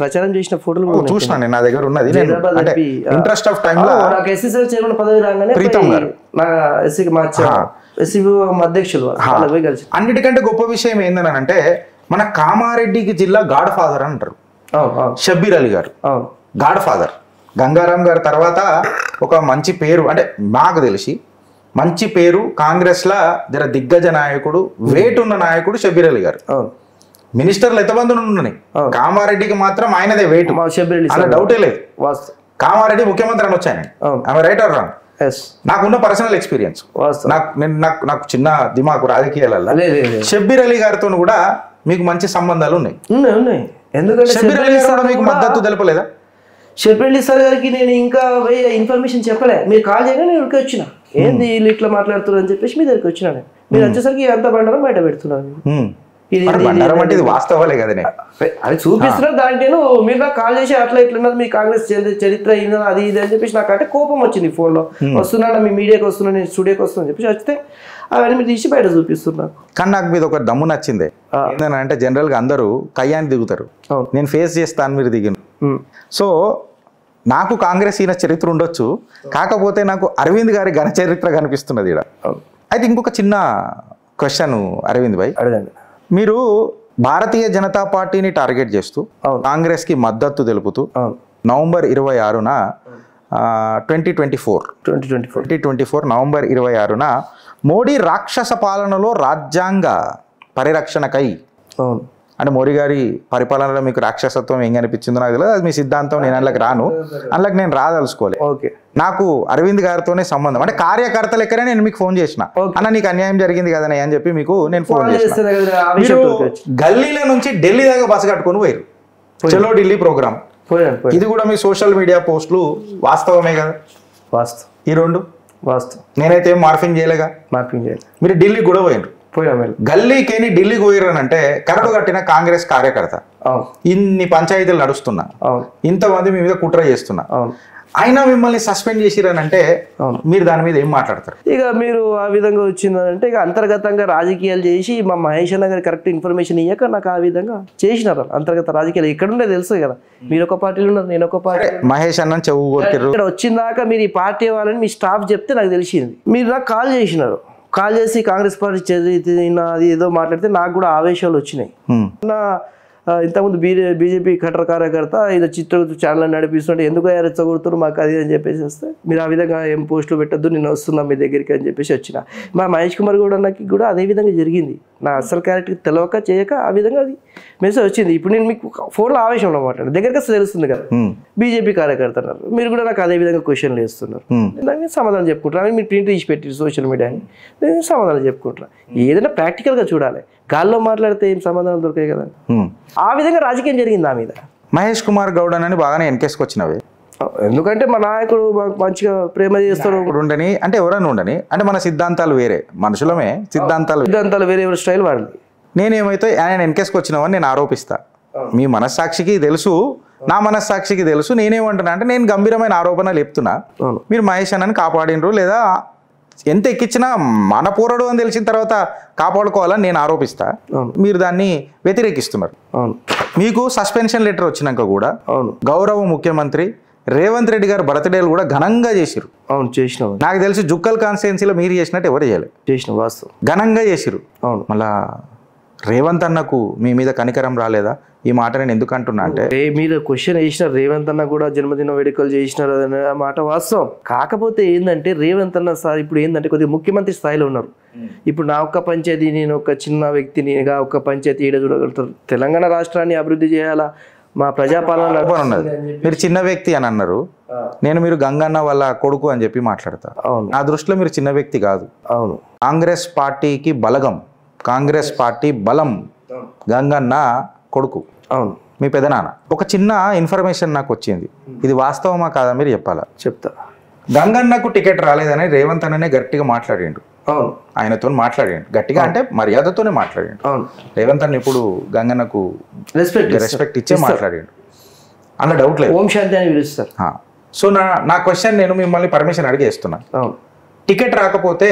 ప్రచారం చేసిన ఫోటోలు చూసినా నేను, నా దగ్గర ఉన్నది. ఇంట్రెస్ట్ ఆఫ్ టైమ్ లో చైర్మన్ పదవి రాగానే ప్రీతం గారు అధ్యక్షులు. అన్నిటికంటే గొప్ప విషయం ఏంటంటే మన కామారెడ్డికి జిల్లా గాడ్ ఫాదర్ అంటారు షబ్బీర్ అలీ గారు. గాడ్ ఫాదర్ గంగారాం గారి తర్వాత ఒక మంచి పేరు, అంటే నాకు తెలిసి మంచి పేరు కాంగ్రెస్ లా జర దిగ్గజ నాయకుడు, వేటు ఉన్న నాయకుడు షబ్బీర్ అలీ గారు. మినిస్టర్లు ఎంతమంది ఉన్నాయి, కామారెడ్డికి మాత్రం ఆయనదే వేటు, అలా డౌటే లేదు. కామారెడ్డి ముఖ్యమంత్రి అని వచ్చాయన, ఆమె రైట్ ఆర్ రాంగ్? నాకున్న పర్సనల్ ఎక్స్పీరియన్స్, నాకు చిన్న దిమాకు రాజకీయాలలో షబ్బీర్ అలీ గారితో కూడా మీకు మంచి సంబంధాలు ఉన్నాయి. షబ్బీర్ అలీ గారు మీకు మద్దతు తెలపలేదా? షబ్బీర్ అలీ సార్ గారికి నేను ఇంకా ఇన్ఫర్మేషన్ చెప్పలే, మీరు కాల్ చేయగా నేను ఇక్కడికి వచ్చిన, ఏంది వీళ్ళు ఇట్లా మాట్లాడుతున్నారు అని చెప్పేసి మీ దగ్గరికి వచ్చినాను. మీరు వచ్చేసరికి అంత బండారం బయట పెడుతున్నారు. వాస్తవాలే కదా అది చూపిస్తున్నారు. దాంట్లో మీరు నాకు కాల్ చేసి అట్లా ఇట్లా మీ కాంగ్రెస్ చరిత్ర అది ఇది అని చెప్పేసి నాకు అంటే కోపం వచ్చింది. ఫోన్ లో వస్తున్నా, మీ మీడియాకి వస్తున్నా, నేను స్టూడియోకి వస్తున్నా అని చెప్పేసి వస్తే అవన్నీ మీరు తీసి బయట చూపిస్తున్నారు. కానీ నాకు మీద ఒక దమ్ము నచ్చిందే ఏంటంటే, జనరల్ గా అందరూ కయ్యాన్ని దిగుతారు, నేను ఫేస్ చేస్తాను, మీరు దిగిన. సో నాకు కాంగ్రెస్ ఈయన చరిత్ర ఉండొచ్చు, కాకపోతే నాకు అరవింద్ గారి ఘన చరిత్ర కనిపిస్తున్నది ఇక్కడ. అయితే ఇంకొక చిన్న క్వశ్చన్ అరవింద్ భాయ్, అడగండి. మీరు భారతీయ జనతా పార్టీని టార్గెట్ చేస్తూ కాంగ్రెస్ కి మద్దతు తెలుపుతూ నవంబర్ 26న 2024 నవంబర్ 26న మోడీ రాక్షస పాలనలో రాజ్యాంగ పరిరక్షణకై, అంటే మోడీ గారి పరిపాలనలో మీకు రాక్షసత్వం ఏం అనిపించిందో నాకు తెలియదు, అది మీ సిద్ధాంతం, నేను అందులోకి రాను, అందులోకి నేను రాదలుచుకోలేదు. నాకు అరవింద్ గారితోనే సంబంధం, అంటే కార్యకర్త లెక్కనే నేను మీకు ఫోన్ చేసిన, అన్న నీకు అన్యాయం జరిగింది కదనే అని చెప్పి మీకు నేను ఫోన్ చేసిన. మీరు గల్లీల నుంచి ఢిల్లీ దాకా బస్సు కట్టుకొని పోయారు, చలో ఢిల్లీ ప్రోగ్రామ్. ఇది కూడా మీ సోషల్ మీడియా పోస్టులు వాస్తవమే కదా? వాస్తవం. ఈ రెండు వాస్తవం. నేనైతే ఏం మార్ఫింగ్ చేయలేగా. మీరు ఢిల్లీ కూడా పోయినారు, గల్లీకేని ఢిల్లీకి పోయిర్రనంటే కరడు కట్టిన కాంగ్రెస్ కార్యకర్త, ఇన్ని పంచాయతీలు నడుస్తున్నా, ఇంతమంది మీ మీద కుట్ర చేస్తున్నా, అయినా మిమ్మల్ని సస్పెండ్ చేసిరని అంటే మీరు దాని మీద ఏం మాట్లాడతారు? ఇక మీరు ఆ విధంగా వచ్చిందంటే ఇక అంతర్గతంగా రాజకీయాలు చేసి మా మహేష్ అన్న గారు కరెక్ట్ ఇన్ఫర్మేషన్ ఇవ్వక నాకు ఆ విధంగా చేసినారు. అంతర్గత రాజకీయాలు ఎక్కడుండే తెలుసు కదా, మీరు ఒక పార్టీలో ఉన్నారు, నేను ఒక పార్టీ. మహేష్ అన్న చెవు కొట్టిర్రు. ఇక్కడ వచ్చిందాక మీరు ఈ పార్టీ వాళ్ళని మీ స్టాఫ్ చెప్తే నాకు తెలిసింది. మీరు నాకు కాల్ చేసినారు, కాల్ చేసి కాంగ్రెస్ పార్టీ అది ఏదో మాట్లాడితే నాకు కూడా ఆవేశాలు వచ్చినాయి. నా ఇంతకుముందు బీజేపీ కట్టర్ కార్యకర్త ఇది చిత్రగుప్త ఛానల్ నడిపిస్తుంటే ఎందుకు రెచ్చగొడుతున్నారు మాకు అది అని చెప్పేసి వస్తే మీరు ఆ విధంగా ఏం పోస్టులు పెట్టద్దు, నేను వస్తున్నా మీ దగ్గరికి అని చెప్పేసి వచ్చిన. మా మహేష్ కుమార్ గౌడకి కూడా అదే విధంగా జరిగింది. నా అసలు క్యారెక్టర్ తెలవక చేయక ఆ విధంగా అది మెసేజ్ వచ్చింది. ఇప్పుడు నేను మీకు ఫోన్లో ఆవేశంలో మాట్లాడాను, దగ్గరికి వస్తే తెలుస్తుంది కదా బీజేపీ కార్యకర్త అన్నారు. మీరు కూడా నాకు అదే విధంగా క్వశ్చన్లు వేస్తున్నారు, దానికి సమాధానం చెప్పుకుంటారు. మీరు ప్రింట్ తీసి పెట్టి సోషల్ మీడియాని నేను సమాధానం చెప్పుకుంటాను. ఏదైనా ప్రాక్టికల్గా చూడాలి, గాల్లో మాట్లాడితే ఏం సమాధానం దొరికాయి కదా. ఆ విధంగా రాజకీయం జరిగింది నా మీద. మహేష్ కుమార్ గౌడ్ అని బాగానే ఎన్కేసుకొచ్చినవి, ఎందుకంటే మా నాయకుడు మంచిగా ప్రేమ చేస్తాడు ఉండని అంటే ఎవరైనా ఉండని అంటే మన సిద్ధాంతాలు వేరే, మనుషులమే సిద్ధాంతాలు వేరే ఎవరి స్టైల్ వాడింది. నేనేమైతే ఆయన ఎన్కేసుకొచ్చినావని నేను ఆరోపిస్తా. మీ మనస్సాక్షికి తెలుసు, నా మనస్సాక్షికి తెలుసు. నేనేమంటున్నా అంటే నేను గంభీరమైన ఆరోపణలు చెప్తున్నా. మీరు మహేష్ అన్నని కాపాడినరు, లేదా ఎంత ఎక్కించినా మన పోరాడు అని తెలిసిన తర్వాత కాపాడుకోవాలని నేను ఆరోపిస్తా. మీరు దాన్ని వ్యతిరేకిస్తున్నారు. మీకు సస్పెన్షన్ లెటర్ వచ్చినాక కూడా గౌరవ ముఖ్యమంత్రి రేవంత్ రెడ్డి గారు బర్త్డేలు కూడా ఘనంగా చేసిరు. అవును, చేసిన. నాకు తెలిసి జుక్కల్ కాన్స్టిట్యున్సీలో మీరు చేసినట్టు ఎవరు చేయలేదు, చేసిన వాస్తవం ఘనంగా చేసిరు. అవును, మళ్ళా రేవంత్ అన్నకు మీ మీద కనికరం రాలేదా? ఈ మాట నేను ఎందుకు అంటున్నా అంటే మీరు క్వశ్చన్ వేసినారు, రేవంత్ అన్న కూడా జన్మదిన వేడుకలు చేసినారు అనే మాట వాస్తవం. కాకపోతే ఏంటంటే రేవంత్ అన్న సార్ ఇప్పుడు ఏంటంటే కొద్దిగా ముఖ్యమంత్రి స్థాయిలో ఉన్నారు. ఇప్పుడు నా ఒక్క పంచాయతీ, నేను ఒక చిన్న వ్యక్తినిగా ఒక్క పంచాయతీ ఈడ చూడగలుగుతారు. తెలంగాణ రాష్ట్రాన్ని అభివృద్ధి చేయాలా, మా ప్రజాపాలన ఉన్నది. మీరు చిన్న వ్యక్తి అని అన్నారు, మీరు గంగన్న వాళ్ళ కొడుకు అని చెప్పి మాట్లాడతా. అవును, నా దృష్టిలో మీరు చిన్న వ్యక్తి కాదు. అవును, కాంగ్రెస్ పార్టీకి బలగం, కాంగ్రెస్ పార్టీ బలం గంగన్న కొడుకు. అవును, మీ పెదనాన్న. ఒక చిన్న ఇన్ఫర్మేషన్ నాకు వచ్చింది, ఇది వాస్తవమా కాదా మీరు చెప్పాలా? చెప్తా. గంగన్నకు టికెట్ రాలేదని రేవంత్ అన్ననే గట్టిగా మాట్లాడిండు. అవును, ఆయనతో మాట్లాడిండు గట్టిగా, అంటే మర్యాదతోనే మాట్లాడిండు. అవును, రేవంత్ అన్న ఇప్పుడు గంగన్నకు రెస్పెక్ట్ ఇచ్చే మాట్లాడిండు, అన్న డౌట్ లేదు. ఓం శాంతి అని పిలుస్తారు. సో నా క్వశ్చన్ నేను మిమ్మల్ని పర్మిషన్ అడిగేస్తున్నా. టికెట్ రాకపోతే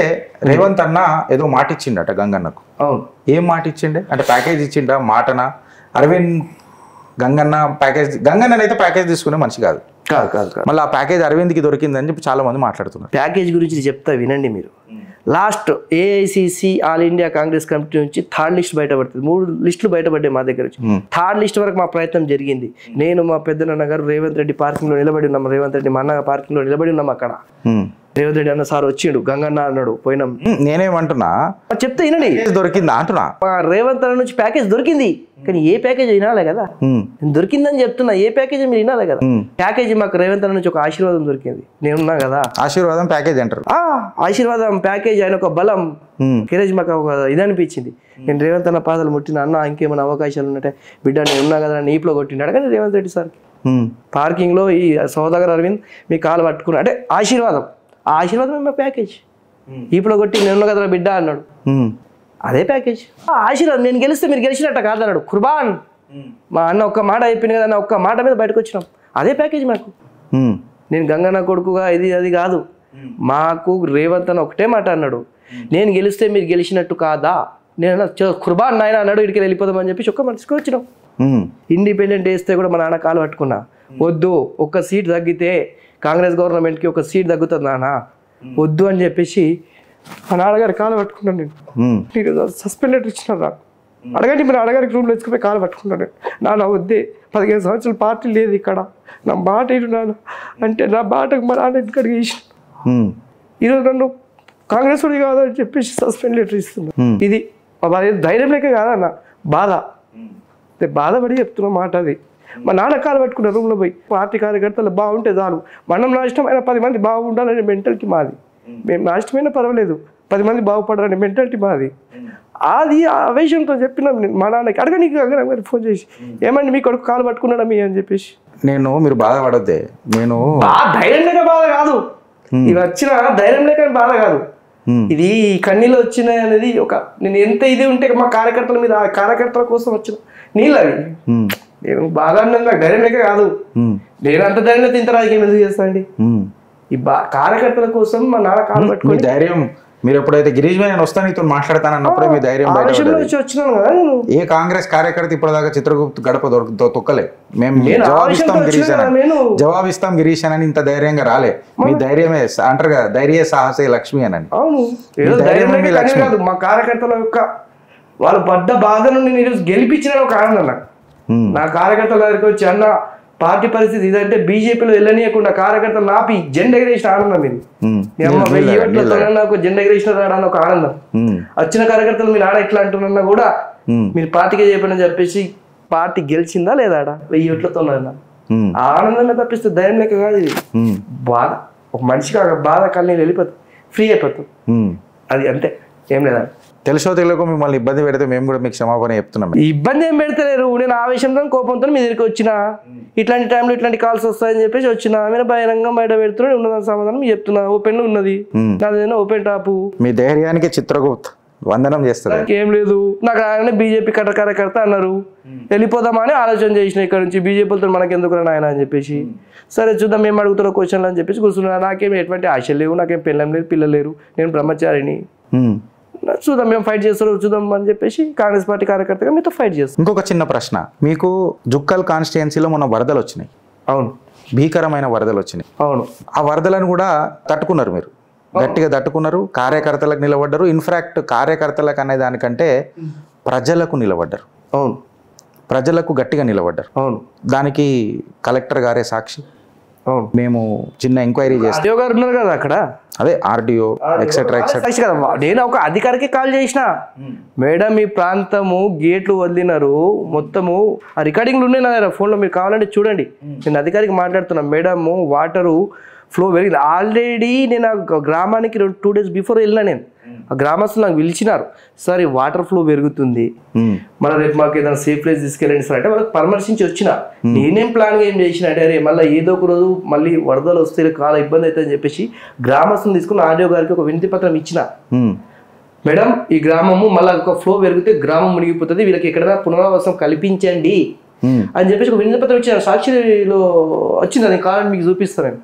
రేవంత్ అన్న ఏదో మాట ఇచ్చిండట గంగన్నకు. అవును, ఏం మాట ఇచ్చిండే అంటే ప్యాకేజ్ ఇచ్చిండా మాటనా? అరవింద్ గంగన్న ప్యాకేజ్, గంగన్న అయితే ప్యాకేజ్ తీసుకునే మనిషి కాదు. మళ్ళీ ఆ ప్యాకేజ్ అరవింద్కి దొరికిందని చెప్పి చాలా మంది మాట్లాడుతున్నారు. ప్యాకేజ్ గురించి చెప్తా వినండి మీరు. Last AICC all India Congress committee నుంచి 3rd లిస్ట్ బయటపడుతుంది. 3 లిస్టులు బయటపడ్డాయి మా దగ్గర నుంచి. 3rd లిస్ట్ వరకు మా ప్రయత్నం జరిగింది. నేను మా పెద్దనాన్న గారు రేవంత్ రెడ్డి పార్కింగ్ లో నిలబడి ఉన్నాం, రేవంత్ రెడ్డి మా అన్న పార్కింగ్ లో నిలబడి ఉన్నాం. అక్కడ రేవంత్ రెడ్డి అన్న సార్ వచ్చిండు, గంగన్న అన్నాడు, పోయినాం. నేనేమంటున్నా చెప్తే వినండి, దొరికిందా అంటున్నా. రేవంత్ అన్న నుంచి ప్యాకేజ్ దొరికింది, కానీ ఏ ప్యాకేజ్ వినాలే కదా. దొరికిందని చెప్తున్నా, ఏ ప్యాకేజ్ మీరు వినాలే కదా. ప్యాకేజ్ మాకు రేవంత్ అన్న నుంచి ఒక ఆశీర్వాదం దొరికింది, నేనున్నా కదా. ఆశీర్వాదం ప్యాకేజ్ అంటారు. ఆశీర్వాదం ప్యాకేజ్, ఆయన ఒక బలం కిరేజ్ మాకు ఒక ఇది అనిపించింది. నేను రేవంత్ అన్న పాదాలు ముట్టిన, అన్న ఇంకేమైనా అవకాశాలు ఉన్నట్టే బిడ్డ నేను ఉన్నా కదా, నీపులో కొట్టినాడు. కానీ రేవంత్ రెడ్డి సార్ పార్కింగ్ లో ఈ సోదగర్ అరవింద్ మీ కాలు పట్టుకున్నా అంటే ఆశీర్వాదం, ఆ ఆశీర్వాదం మా ప్యాకేజ్. ఇప్పుడు కొట్టి నేను కదా బిడ్డ అన్నాడు, అదే ప్యాకేజ్. ఆశీర్వాదం నేను గెలిస్తే మీరు గెలిచినట్ట కాదన్నాడు. కుర్బాన్ మా అన్న ఒక్క మాట అయిపోయింది కదా, ఒక్క మాట మీద బయటకు వచ్చినాం, అదే ప్యాకేజ్ మాకు. నేను గంగన్న కొడుకుగా ఇది అది కాదు, మాకు రేవంత్ అన్న ఒకటే మాట అన్నాడు, నేను గెలిస్తే మీరు గెలిచినట్టు కాదా. నేను కుర్బాన్ నాయన అన్నాడు, ఇక్కడికి వెళ్ళిపోదామని చెప్పి ఒక్క మనసుకు వచ్చినాం. ఇండిపెండెంట్ వేస్తే కూడా మా నాన్న కాలు పట్టుకున్నా, వద్దు ఒక్క సీట్ తగ్గితే కాంగ్రెస్ గవర్నమెంట్కి ఒక సీట్ తగ్గుతుంది నాన్న, వద్దు అని చెప్పేసి మా నాన్నగారి కాలు పట్టుకున్నాను. నేను సస్పెండెడ్ ఇచ్చిన నాకు అడగండి, మీరు అడగారికి రూమ్లో తెచ్చుకుపోయి కాలు పట్టుకున్నాను. నాన్న వద్దే, 15 సంవత్సరాల పార్టీ లేదు ఇక్కడ, నా మాట ఏంటి నాన్న అంటే నా బాటకు మా నాన్న ఇంటికి వేసిన. ఈరోజు నన్ను కాంగ్రెస్ వాడి కాదని చెప్పేసి సస్పెండ్ లెటర్ ఇస్తున్నా. ఇది ధైర్యం లేక కాదన్న, బాధ, బాధపడి చెప్తున్న మాట అది. మా నాన్న కాలు పట్టుకున్న రూమ్లో పోయి, పార్టీ కార్యకర్తలు బాగుంటే చాలు, మనం నాశనమైన 10 మంది బాగుండాలనే మెంటాలిటీ మాది. మేము నాశనమైనా పర్వాలేదు, 10 మంది బాగుపడాలనే మెంటాలిటీ మాది. అది ఆవేశంతో చెప్పినాం నేను మా నాన్నకి. అడగనికి గారు ఫోన్ చేసి, ఏమండి మీ కొడుకు కాలు పట్టుకున్నాడా మీ అని చెప్పేసి. నేను మీరు బాధపడద్దే, నేను ధైర్యం లేక బాధ కాదు, ఇవి వచ్చిన ధైర్యం లేక బాధ కాదు, ఇది కన్నీళ్ళు వచ్చినాయి అనేది ఒక, నేను ఎంత ఇది ఉంటే మా కార్యకర్తల మీద, ఆ కార్యకర్తల కోసం వచ్చిన నీళ్ళు అవి నేను బాగా అన్నది నాకు ధైర్యం లేక కాదు. నేను అంత ధైర్యం ఇంత రాజకీయం ఎందుకు చేస్తానండి? ఈ కార్యకర్తల కోసం మా నాన్న కాలు పట్టుకుని ధైర్యం మీరు ఎప్పుడైతే గిరీష్ భాయ్ నేను వస్తాను నీతో మాట్లాడతానన్నప్పుడే మీ ధైర్యం వచ్చినాను కదా. ఏ కాంగ్రెస్ కార్యకర్త ఇప్పటిదాకా చిత్రగుప్త గడప తొక్కలే. మేము జవాబిస్తాం గిరీష్ అని ఇంత ధైర్యంగా రాలే. మీ ధైర్యమే అంటారు కదా, ధైర్య సాహసే లక్ష్మి అని. అవును, కాదు మా కార్యకర్తల యొక్క వాళ్ళు పడ్డ బాధను నేను ఈరోజు గెలిపించిన ఒక ఆనందం నాకు. నా కార్యకర్తల దగ్గరికి వచ్చి అన్న పార్టీ పరిస్థితి ఇదంటే బీజేపీలో వెళ్ళనీయకుండా కార్యకర్తలు నాపి జెండా ఎగరేసిన ఆనందం ఇది. నాకు జెండా ఎగరేసిన రావడానికి ఒక ఆనందం. వచ్చిన కార్యకర్తలు మీరు ఆడ ఎట్లా అంటున్నా కూడా మీరు పార్టీకే చెప్పని చెప్పేసి పార్టీ గెలిచిందా లేదా ఆడ 1000 ఓట్లతో ఆనందంగా తప్పిస్తే ధైర్యం లేక కాదు. ఇది బాధ, ఒక మనిషికి బాధ కళ్ళు వెళ్ళిపోతుంది, ఫ్రీ అయిపోతుంది. అది అంతే, ఏం లేదా. తెలుసో తెలియక మిమ్మల్ని ఇబ్బంది పెడితే మేము కూడా మీకు క్షమాపణ చెప్తున్నాం. ఇబ్బంది ఏం పెడతలేరు, నేను ఆవేశంతో కోపంతో మీ దగ్గరికి వచ్చిన, ఇట్లాంటి టైంలో ఇట్లాంటి కాల్స్ వస్తాయని చెప్పేసి వచ్చిన. మీరు బహిరంగ బయట పెడుతున్నా ఉన్నదాని సమాధానం మీకు చెప్తున్నా. ఓపెన్ ఉన్నది నాదేనా ఓపెన్ టాపు. మీ ధైర్యానికి చిత్రగుప్త వందనం చేస్తారు. ఏం లేదు, నాకు ఆయన బీజేపీ కార్యకర్త అన్నారు, వెళ్ళిపోదామని ఆలోచన చేసిన ఇక్కడ నుంచి. బీజేపీలతో మనకెందుకు ఆయన అని చెప్పేసి సరే చూద్దాం మేము అడుగుతున్న క్వశ్చన్లు అని చెప్పేసి కూర్చున్నా. నాకేం ఎటువంటి ఆశలు లేవు, నాకేం పెళ్ళం లేదు, పిల్లలు లేరు, నేను బ్రహ్మచారిని. చూద్దాం మేము ఫైట్ చేస్తారు చూద్దాం అని చెప్పేసి కాంగ్రెస్ పార్టీ కార్యకర్తగా మీతో ఫైట్ చేస్తాం. ఇంకొక చిన్న ప్రశ్న, మీకు జుక్కల్ కాన్స్టిట్యుయెన్సీలో మొన్న వరదలు వచ్చినాయి. అవును, భీకరమైన వరదలు వచ్చినాయి. అవును, ఆ వరదలను కూడా తట్టుకున్నారు, మీరు గట్టిగా తట్టుకున్నారు, కార్యకర్తలకు నిలబడ్డారు. ఇన్ఫాక్ట్ కార్యకర్తలకు అనే దానికంటే ప్రజలకు నిలబడ్డారు. అవును, ప్రజలకు గట్టిగా నిలబడ్డారు. అవును, దానికి కలెక్టర్ గారే సాక్షి. అవును, మేము చిన్న ఎంక్వైరీ చేస్తాం. గారు ఉన్నారు కదా అక్కడ, అదే ఆర్డీఓ ఎక్సెట్రా ఎక్సెట్రా. నేను ఒక అధికారికి కాల్ చేసిన, మేడం మీ ప్రాంతము గేట్లు వదిలినారు మొత్తము, ఆ రికార్డింగ్లు ఉన్నాయి నా ఫోన్లో, మీరు కావాలంటే చూడండి. నేను అధికారికి మాట్లాడుతున్నా, మేడము వాటరు ఫ్లో పెరిగింది ఆల్రెడీ. నేను ఆ గ్రామానికి 2 days బిఫోర్ వెళ్ళినా. నేను ఆ గ్రామస్తులు నాకు పిలిచినారు, సార్ ఈ వాటర్ ఫ్లో పెరుగుతుంది, మళ్ళీ రేపు మాకు ఏదైనా సేఫ్ ప్లేస్ తీసుకెళ్ళండి సార్ అంటే వాళ్ళకి పరామర్శించి వచ్చిన. నేనేం ప్లాన్గా ఏం చేసిన అంటే అరే మళ్ళీ ఏదో ఒక రోజు మళ్ళీ వరదలు వస్తే చాలా ఇబ్బంది అవుతుందని చెప్పేసి గ్రామస్తులు తీసుకుని ఆర్డీఓ గారికి ఒక వినతి పత్రం ఇచ్చిన. మేడం ఈ గ్రామము మళ్ళీ ఒక ఫ్లో పెరిగితే గ్రామం మునిగిపోతుంది, వీళ్ళకి ఎక్కడైనా పునరావాసం కల్పించండి అని చెప్పేసి ఒక వినతి పత్రం ఇచ్చిన. సాక్షిలో వచ్చింది, అది కావాలని మీకు చూపిస్తాను.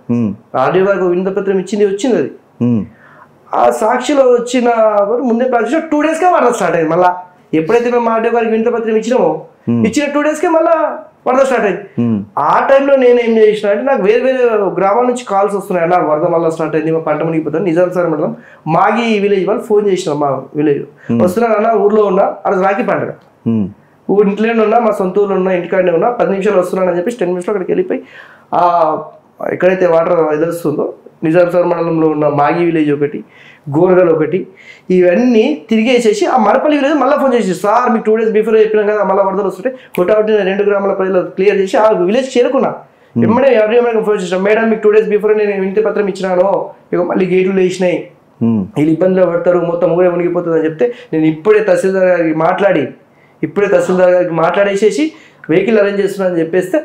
ఆర్డీఓ గారికి ఒక వినతి పత్రం వచ్చింది. అది ఆ సాక్షిలో వచ్చిన ముందే 2 days వరద స్టార్ట్ అయింది. మళ్ళీ ఎప్పుడైతే మేము ఆర్డీఓ గారికి వినతి పత్రం ఇచ్చినామో ఇచ్చిన 2 days మళ్ళీ వరద స్టార్ట్ అయింది. ఆ టైంలో నేను ఏం చేసిన అంటే నాకు వేరే వేరే గ్రామాల నుంచి కాల్స్ వస్తున్నాయి, అన్న వరద మళ్ళీ స్టార్ట్ అయింది, మా పంట మునిగిపోతుంది. నిజాం సార్ మండలం మాగి విలేజ్ వాళ్ళు ఫోన్ చేసిన, మా విలేజ్ వస్తున్నాను అన్న, ఊర్లో ఉన్నా, అది రాఖీ పండుగ, ఇంట్లోనే ఉన్నా, మా సొంత ఊర్లో ఉన్నా, ఇంటికాడనే ఉన్నా, 10 నిమిషాలు వస్తున్నాను అని చెప్పి 10 నిమిషాలు అక్కడికి వెళ్ళిపోయి ఎక్కడైతే వాటర్ ఎదురుస్తుందో నిజాం సార్ మండలంలో ఉన్న మాగి విలేజ్ ఒకటి, గోరగల్ ఒకటి, ఇవన్నీ తిరిగేసేసి ఆ మరపల్లి విలేజ్ మళ్ళీ ఫోన్ చేసి, సార్ మీకు 2 days బిఫోర్ చెప్పినాం కదా మళ్ళీ వరదలు వస్తుంటే హుటాహుటి 2 గ్రామాల ప్రజలు క్లియర్ చేసి ఆ విలేజ్ చేరుకున్నా. వెంబడే ఎవరి ఫోన్ చేసిన, మేడం మీకు 2 days బిఫోర్ నేను వినతి పత్రం ఇచ్చినాను, ఇక మళ్ళీ గేట్లు వేసినాయి, వీళ్ళు ఇబ్బందులు పడతారు, మొత్తం ఊరే మునిగిపోతుంది అని చెప్తే నేను ఇప్పుడే తహసీల్దార్ గారికి మాట్లాడేసేసి వెహికల్ అరేంజ్ చేస్తున్నా అని చెప్పేస్తే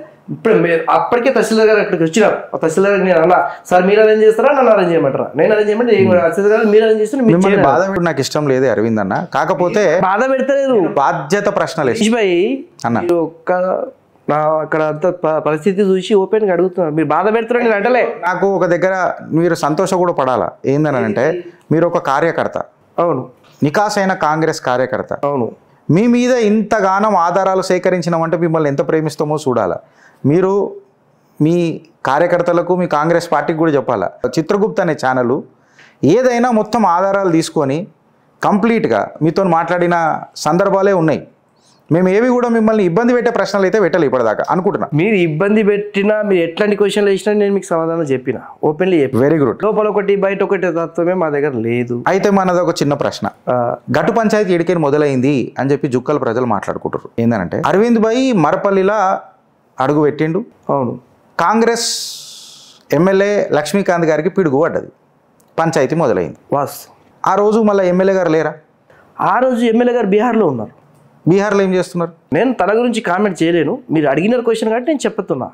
అప్పటికే తహసీల్దార్ గారు అక్కడికి వచ్చినా. తహసీల్దార్ గారు నేను అన్నా, సార్ మీరు అరేంజ్ చేస్తారా నన్ను అరేంజ్ చేయమంటారా? నేను అరేంజ్ చేయమంటే తహసీల్దార్ గారు మీరు అరేంజ్ చేస్తారు. బాధ నాకు ఇష్టం లేదు అరవింద్ అన్న, కాకపోతే బాధ పెడతలేదు, బాధ్యత ప్రశ్నలు అన్న. అక్కడ అంత పరిస్థితి చూసి ఓపెన్ గా అడుగుతున్నారు, మీరు బాధ పెడుతున్నారు నేను అంటలే. నాకు ఒక దగ్గర మీరు సంతోషం కూడా పడాలా, ఏందని అంటే మీరు ఒక కార్యకర్త. అవును, నికాసైన కాంగ్రెస్ కార్యకర్త. అవును, మీ మీద ఇంతగానం ఆధారాలు సేకరించినామంటే మిమ్మల్ని ఎంత ప్రేమిస్తామో చూడాలా. మీరు మీ కార్యకర్తలకు మీ కాంగ్రెస్ పార్టీకి కూడా చెప్పాలా, చిత్రగుప్త అనే ఛానల్ ఏదైనా మొత్తం ఆధారాలు తీసుకొని కంప్లీట్గా మీతో మాట్లాడిన సందర్భాలే ఉన్నాయి. మేము ఏవి కూడా మిమ్మల్ని ఇబ్బంది పెట్టే ప్రశ్నలు అయితే పెట్టాలి ఇప్పటిదాకా అనుకుంటున్నా. మీరు ఇబ్బంది పెట్టినా, మీరు ఎట్లాంటి క్వశ్చన్లు వేసినా నేను మీకు సమాధానం చెప్పిన, ఓపెన్లీ చెప్పి. Very good. లోపల ఒకటి బయట ఒకటి తత్వమే మా దగ్గర లేదు. అయితే మనది ఒక చిన్న ప్రశ్న, గట్టు పంచాయతీ ఎడికేని మొదలైంది అని చెప్పి జుక్కల ప్రజలు మాట్లాడుకుంటారు. ఏంటంటే అరవింద్ భాయ్ మరపల్లిలా అడుగు పెట్టిండు. అవును, కాంగ్రెస్ ఎమ్మెల్యే లక్ష్మీకాంత్ గారికి పిడుగు పడ్డది, పంచాయతీ మొదలైంది. వాస్ ఆ రోజు మళ్ళీ ఎమ్మెల్యే గారు లేరా? ఆ రోజు ఎమ్మెల్యే గారు బీహార్లో ఉన్నారు. బీహార్లో ఏం చేస్తున్నారు? నేను తన గురించి కామెంట్ చేయలేను, మీరు అడిగిన క్వశ్చన్ కాబట్టి నేను చెప్తున్నా.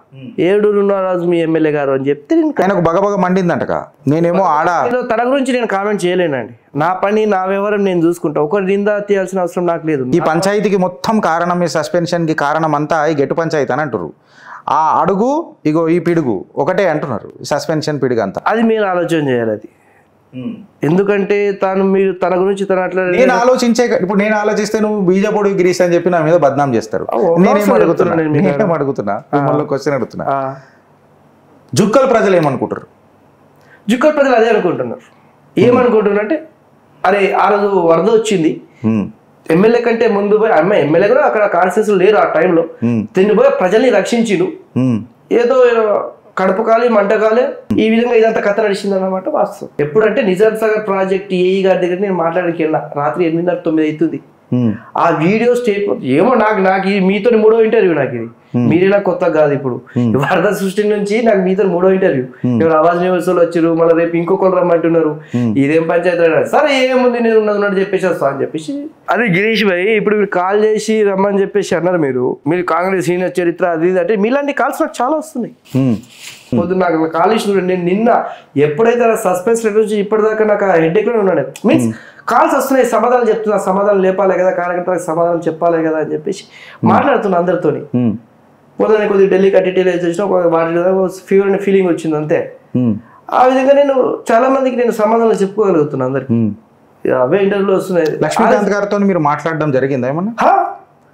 ఏడున్నరాజు మీ ఎమ్మెల్యే గారు అని చెప్తే ఆయనకు బగబగ మండిందంటక. నేనేమో తన గురించి నేను కామెంట్ చేయలేనండి. నా పని నా వ్యవహారం నేను చూసుకుంటా, ఒకరి నింద తీయాల్సిన అవసరం నాకు లేదు. ఈ పంచాయతీకి మొత్తం కారణం, ఈ సస్పెన్షన్కి కారణం అంతా ఈ గెట్టు పంచాయతీ అని అంటారు. ఆ అడుగు ఇగో ఈ పిడుగు ఒకటే అంటున్నారు, సస్పెన్షన్ పిడుగు అంతా. అది మీరు ఆలోచన చేయాలి. అది ఎందుకంటే మీరు తన గురించి తన అట్లా నేను ఆలోచిస్తే నువ్వు బీజేపీ గిరీష్ అని చెప్పి నా మీద బద్నాం చేస్తారు. నేనేం అడుగుతున్నా క్వశ్చన్ అడుగుతున్నా, జుక్కల్ ప్రజలు ఏమనుకుంటారు? జుక్కల్ ప్రజలు అదే అనుకుంటున్నారు. ఏమనుకుంటున్నారు అంటే, అరే ఆ రోజు వరద వచ్చింది, ఎమ్మెల్యే కంటే ముందు పోయి ఎమ్మెల్యే కూడా అక్కడ కాన్స్టిట్యూన్సీ లేరు ఆ టైంలో, తిని పోయి ప్రజల్ని రక్షించిండు. ఏదో కడుపుకాలి మంటకాలే ఈ విధంగా ఇదంతా కథ నడిచింది అన్నమాట వాస్తవం. ఎప్పుడంటే నిజాం సాగర్ ప్రాజెక్ట్ ఏఈ గారి దగ్గర నేను మాట్లాడడానికి వెళ్ళిన రాత్రి 8:30-9 అవుతుంది. ఆ వీడియో స్టేట్మెంట్ ఏమో నాకు మీతో 3వ ఇంటర్వ్యూ. నాకు ఇది మీరే నాకు కొత్త కాదు. ఇప్పుడు వరద సృష్టి నుంచి నాకు మీతో 3వ ఇంటర్వ్యూ. ఎవరు ఆవాజ్ న్యూస్ వాళ్ళు వచ్చారు, మళ్ళీ రేపు ఇంకొకరు రమ్మంటున్నారు. ఇదేం పంచాయతీ సరే ఏముంది, నేను ఉన్నది చెప్పేసి వస్తా అని చెప్పేసి. అదే గిరీష్ భాయ్ ఇప్పుడు మీరు కాల్ చేసి రమ్మని చెప్పేసి అన్నారు. మీరు కాంగ్రెస్ సీనియర్ చరిత్ర అది ఇది అంటే మీలాంటి కాల్స్ నాకు చాలా వస్తున్నాయి. పొద్దున్న నాకు కాల్ ఇచ్చిన నేను నిన్న ఎప్పుడైతే సస్పెన్స్ నుంచి ఇప్పటిదాకా నాకు హెడ్ఏక్ లోనే ఉన్నాను. మీన్స్ కాల్స్ వస్తున్నాయి, సమాధానం చెప్తున్నా, సమాధానం లేపాలి కదా, కార్యకర్తలకు సమాధానం చెప్పాలి కదా అని చెప్పేసి మాట్లాడుతున్నా అందరితోని. పొద్దున్న కొద్దిగా ఢిల్లీకి అటు చేసిన వాటి ఫీవర్ అనే ఫీలింగ్ వచ్చింది అంతే. ఆ విధంగా నేను చాలా మందికి నేను సమాధానం చెప్పుకోగలుగుతున్నా అందరికి. అవే ఇంటర్వ్యూలో వస్తున్నాయి. లక్ష్మీకాంత్ గారితో మీరు మాట్లాడడం జరిగిందా? ఏమన్నా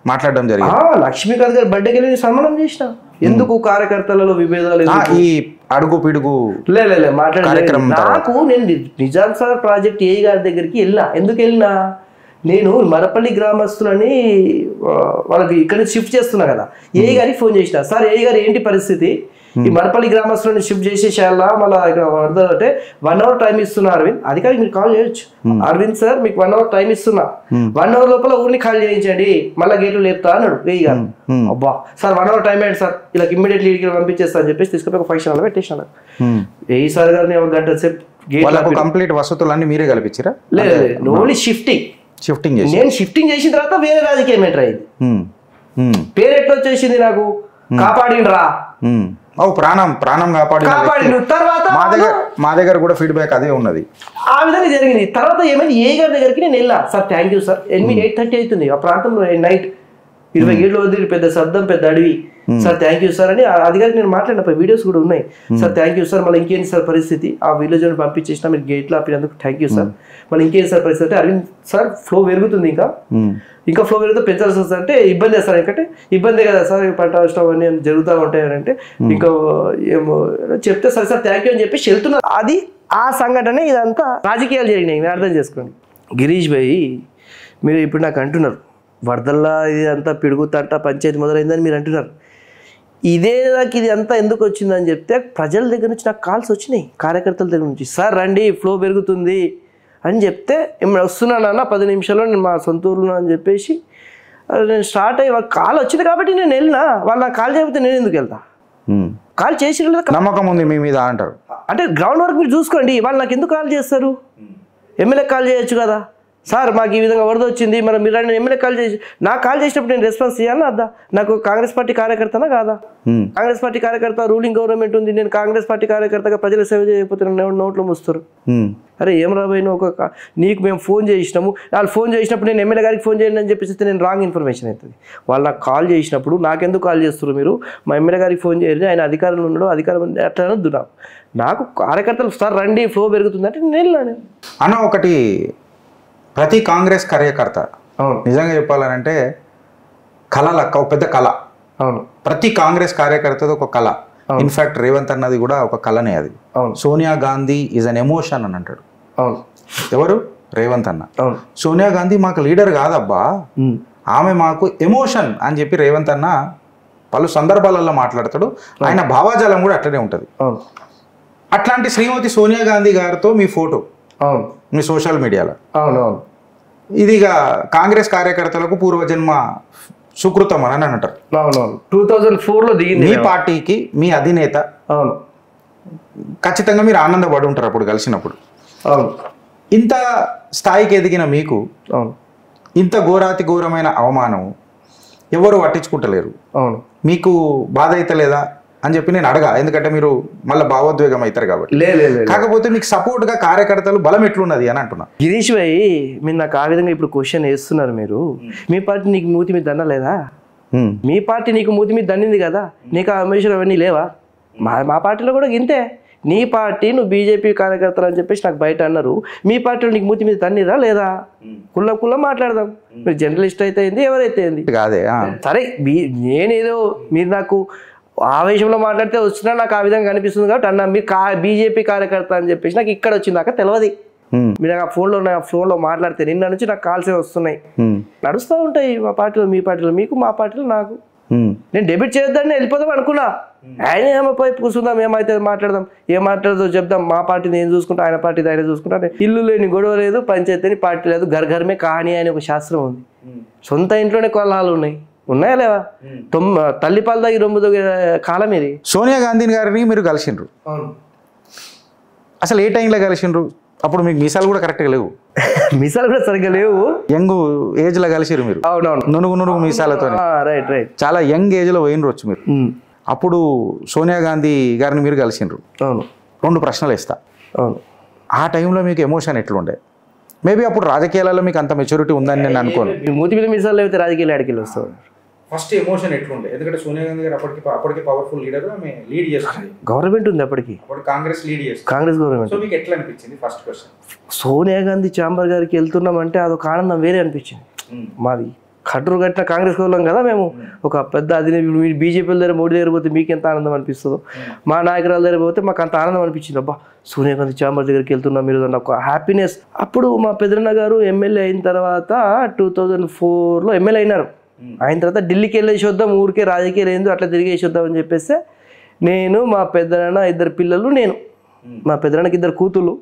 మాట్లాడడం జరిగింది? లక్ష్మీకాంత్ గారి బర్త్డేకి వెళ్ళి నేను సన్మానం చేసిన. ఎందుకు కార్యకర్తలలో విభేదాలు, ఈ అడుగు పిడుగు మాట్లాడారు. నాకు నేను నిజాం సాగర్ ప్రాజెక్ట్ ఏఈ గారి దగ్గరికి వెళ్ళినా. ఎందుకు వెళ్ళినా, నేను మరపల్లి గ్రామస్తులని వాళ్ళకి ఇక్కడ షిఫ్ట్ చేస్తున్నా కదా, ఏఈ గారికి ఫోన్ చేసిన. సార్ ఏఈ గారు ఏంటి పరిస్థితి, ఈ మరపల్లి గ్రామస్తులని షిఫ్ట్ చేసేసేయాలా, మళ్ళీ ఇక్కడ వరద అంటే 1 hour టైం ఇస్తున్నా అరవింద్, అది కాదు మీరు కాల్ చేయొచ్చు. అరవింద్ సార్ మీకు 1 hour టైం ఇస్తున్నా, 1 hour లోపల ఊరిని ఖాళీ చేయించండి, మళ్ళీ గేట్లు లేపుతా అన్నాడు ఏఈ గారు. అబ్బా సార్ 1 hour టైం ఏంటి సార్, ఇలా ఇమ్మీడియట్లీ ఇంటికి పంపించేస్తా అని చెప్పేసి తీసుకుపోయి ఒక ఫంక్షన్ హాల్లో పెట్టేసాను. ఏఈ సార్ గారిని ఒక గంట సేపు కంప్లీట్ వసతులన్నీ మీరే కల్పించారా? లేదు, ఓన్లీ షిఫ్టింగ్ నేను షిఫ్టింగ్ చేసిన తర్వాత వేరే రాజకీయం ఎంటర్ అయింది. పేరు ఎట్లా వచ్చేసింది నాకు, కాపాడిండ్రా, ప్రాణం కాపాడి తర్వాత మా దగ్గర కూడా ఫీడ్బ్యాక్ అదే ఉన్నది. ఆ విధంగా జరిగింది. తర్వాత ఏమైంది, ఏ గారి దగ్గరికి నేను వెళ్ళా. సార్ థ్యాంక్ యూ సార్, 8:30 అవుతుంది ఆ ప్రాంతంలో నైట్, 20 ఏళ్ళు వదిలి పెద్ద శబ్దం, పెద్ద అడవి. సార్ థ్యాంక్ యూ సార్ అని అధికారికి నేను మాట్లాడిన వీడియోస్ కూడా ఉన్నాయి. సార్ థ్యాంక్ యూ సార్, మళ్ళీ ఇంకేంటి సార్ పరిస్థితి, ఆ విలేజ్ అని పంపించేసిన మీరు గేట్లో ఆపినందుకు థ్యాంక్ యూ సార్, మళ్ళీ ఇంకేంటి సార్ పరిస్థితి అంటే, అరవింద్ సార్ ఫ్లో పెరుగుతుంది, ఇంకా ఫ్లో పెరుగుతూ పెంచాల్సి వస్తుంది అంటే ఇబ్బంది సార్, ఎందుకంటే ఇబ్బందే కదా సార్, పంట నష్టం అన్నీ జరుగుతూ ఉంటాయనంటే ఇంకా ఏమో చెప్తే సరే సార్ థ్యాంక్ యూ అని చెప్పేసి వెళ్తున్నారు. అది ఆ సంఘటన ఇదంతా రాజకీయాలు జరిగినాయి, మీరు అర్థం చేసుకోండి. గిరీష్ భాయ్ మీరు ఇప్పుడు నాకు అంటున్నారు వరదల్లా ఇది అంతా పిడుగుతంట పంచాయతీ మొదలైందని మీరు అంటున్నారు. ఇదే నాకు ఇది అంతా ఎందుకు వచ్చిందని చెప్తే, ప్రజల దగ్గర నుంచి నాకు కాల్స్ వచ్చినాయి, కార్యకర్తల దగ్గర నుంచి. సార్ రండి ఫ్లో పెరుగుతుంది అని చెప్తే వస్తున్నానన్న 10 నిమిషాల్లో నేను మా సొంత ఊర్లో అని చెప్పేసి నేను స్టార్ట్ అయ్యి వాళ్ళకి కాల్ వచ్చింది కాబట్టి నేను వెళ్ళినా. వాళ్ళు నాకు కాల్ చేయకపోతే నేను ఎందుకు వెళ్తా, కాల్ చేసి నమ్మకం ఉంది మీ మీద అంటారు. అంటే గ్రౌండ్ వర్క్ మీరు చూసుకోండి, వాళ్ళు నాకు ఎందుకు కాల్ చేస్తారు, ఎమ్మెల్యే కాల్ చేయొచ్చు కదా, సార్ మాకు ఈ విధంగా వరద వచ్చింది, మరి మీరు ఎమ్మెల్యే కాల్ చేసి నాకు కాల్ చేసినప్పుడు నేను రెస్పాన్స్ చేయాలా అద్దా? నాకు కాంగ్రెస్ పార్టీ కార్యకర్తనా కాదా? కాంగ్రెస్ పార్టీ కార్యకర్త, రూలింగ్ గవర్నమెంట్ ఉంది, నేను కాంగ్రెస్ పార్టీ కార్యకర్తగా ప్రజల సేవ చేయకపోతే నోట్లో మూస్తారు. అరే ఏం రాబోయినా నీకు మేము ఫోన్ చేసినాము, వాళ్ళు ఫోన్ చేసినప్పుడు నేను ఎమ్మెల్యే గారికి ఫోన్ చేయండి అని చెప్పేసి నేను రాంగ్ ఇన్ఫర్మేషన్ అవుతుంది. వాళ్ళు నాకు కాల్ చేసినప్పుడు నాకెందుకు కాల్ చేస్తారు మీరు, మా ఎమ్మెల్యే గారికి ఫోన్ చేయండి, ఆయన అధికారంలో ఉన్నాడు, అధికారం అట్లా అనొద్దు. నాకు కార్యకర్తలు సార్ రండి ఫ్లో పెరుగుతుంది అంటే నేను వెళ్ళాను అన్న. ఒకటి ప్రతి కాంగ్రెస్ కార్యకర్త నిజంగా చెప్పాలనంటే కళ లెక్క, ఒక పెద్ద కళ. అవును, ప్రతి కాంగ్రెస్ కార్యకర్తది ఒక కళ. ఇన్ఫాక్ట్ రేవంత్ అన్నది కూడా ఒక కళనే అది. Sonia Gandhi is an emotion అని అంటాడు. ఎవరు? రేవంత్ అన్న. సోనియా గాంధీ మాకు లీడర్ కాదబ్బా, ఆమె మాకు ఎమోషన్ అని చెప్పి రేవంత్ అన్న పలు సందర్భాలలో మాట్లాడతాడు. ఆయన భావాజాలం కూడా అట్లనే ఉంటుంది. అట్లాంటి శ్రీమతి సోనియా గాంధీ గారితో మీ ఫోటో మీ సోషల్ మీడియాలో. ఇదిగా కాంగ్రెస్ కార్యకర్తలకు పూర్వజన్మ సుకృతం అని అంటారు. 2004లో దిగింది మీ పార్టీకి మీ అధినేత. అవును, ఖచ్చితంగా మీరు ఆనందపడి ఉంటారు అప్పుడు కలిసినప్పుడు. అవును, ఇంత స్థాయికి ఎదిగిన మీకు ఇంత ఘోరాతి ఘోరమైన అవమానం ఎవరు పట్టించుకుంటలేరు. అవును. మీకు బాధ అయితే లేదా అని చెప్పి నేను అడగా, ఎందుకంటే మీరు మళ్ళీ భావోద్వేగం అవుతారు కాబట్టి. కాకపోతే మీకు సపోర్ట్గా కార్యకర్తలు బలం ఎట్లున్నది అని అంటున్నా. గిరీష్ భాయ్, మీరు నాకు ఆ విధంగా ఇప్పుడు క్వశ్చన్ వేస్తున్నారు. మీరు మీ పార్టీ నీకు మూతి మీద దండలేదా? మీ పార్టీ నీకు మూతి మీద దండింది కదా, నీకు ఆ అంబిషన్ అవన్నీ లేవా? మా పార్టీలో కూడా ఇంతే. నీ పార్టీ నువ్వు బీజేపీ కార్యకర్తలు అని చెప్పేసి నాకు బయట అన్నారు. మీ పార్టీలో నీకు మూతి మీద తన్నిరా లేదా? కుల్ల మాట్లాడదాం. మీరు జర్నలిస్ట్ అయితే ఏంది, ఎవరైతే ఏంది కాదే. సరే, నేనేదో మీరు నాకు ఆవేశంలో మాట్లాడితే వచ్చినా నాకు ఆ విధంగా కనిపిస్తుంది కాబట్టి అన్న మీరు బీజేపీ కార్యకర్త అని చెప్పేసి నాకు ఇక్కడ వచ్చిందాక తెలియదు. మీరు ఆ ఫోన్లో మాట్లాడితే నిన్న నుంచి నాకు కాల్సే వస్తున్నాయి, నడుస్తూ ఉంటాయి మా పార్టీలో, మీ పార్టీలో మీకు, మా పార్టీలో నాకు. నేను డెబిట్ చేయొద్దని వెళ్ళిపోదాం అనుకున్నా. ఆయన ఏమో పోయి కూర్చుందాం, ఏమైతే మాట్లాడదాం, ఏం మాట్లాడదో చెప్దాం. మా పార్టీని నేను చూసుకుంటా, ఆయన పార్టీని ఆయన చూసుకుంటా. ఇల్లు లేని గొడవ లేదు, పంచాయతీ లేని పార్టీ లేదు, ఘర్ఘరమే కహాని అని ఒక శాస్త్రం ఉంది. సొంత ఇంట్లోనే కొల్లాలు ఉన్నాయా లేవా? తల్లిపాలు దాగి రొమ్ము దొంగ కాలం ఇది. సోనియా గాంధీ గారిని మీరు కలిసిండ్రు, అసలు ఏ టైంలో కలిసిండ్రు? అప్పుడు మీకు మీసాలు కూడా కరెక్ట్గా లేవు, మీసాలు కూడా సరిగ్గా లేవు, యంగ్ ఏజ్ లో కలిసిరు మీరు. అవునవును, నునుగు మీసాలతో రైట్ రైట్, చాలా యంగ్ ఏజ్ లో పోయినరు మీరు. అప్పుడు సోనియా గాంధీ గారిని మీరు కలిసిండ్రు. అవును. 2 ప్రశ్నలు ఇస్తా. అవును. ఆ టైంలో మీకు ఎమోషన్ ఎట్లుండే? మేబీ అప్పుడు రాజకీయాలలో మీకు అంత మెచ్యూరిటీ ఉందని నేను అనుకోను. మూతి మీద మీసాలు లేకపోతే రాజకీయాలు ఆడికెళ్ళి వస్తాడు. ఫస్ట్ ఎమోషన్ ఎట్లుండే? ఎందుకంటే సోనియా గాంధీ గారు అప్పటికి పవర్ఫుల్ లీడర్, ఆమె లీడ్ చేస్తుంది, గవర్నమెంట్ ఉంది అప్పటికి, కాంగ్రెస్ లీడ్ చేస్తుంది, కాంగ్రెస్ గవర్నమెంట్. సో మీకు ఎట్లా అనిపించింది first question? Sonia Gandhi chamber గారికి వెళ్తున్నామంటే అదొక ఆనందం వేరే అనిపించింది. మాది కట్టరు కట్టిన కాంగ్రెస్ వాళ్ళం కదా మేము, ఒక పెద్ద అది మీరు బీజేపీ దగ్గర మోడీ దగ్గర పోతే మీకు ఎంత ఆనందం అనిపిస్తుందో, మా నాయకురాల దగ్గర పోతే మాకు అంత ఆనందం అనిపించింది. అబ్బా సోనియా గాంధీ ఛాంబర్ దగ్గరికి వెళ్తున్నాం మీరు అన్న ఒక హ్యాపీనెస్. అప్పుడు మా పెద్దన్న గారు ఎమ్మెల్యే అయిన తర్వాత 2004లో ఎమ్మెల్యే అయినారు. అయిన తర్వాత ఢిల్లీకి వెళ్ళేసి వద్దాం, ఊరికే రాజకీయాలు ఏందో అట్లా తిరిగేసి వద్దాం అని చెప్పేస్తే నేను, మా పెద్దనాన్న, 2 పిల్లలు, నేను, మా పెద్దనాన్నకి 2 కూతుళ్ళు,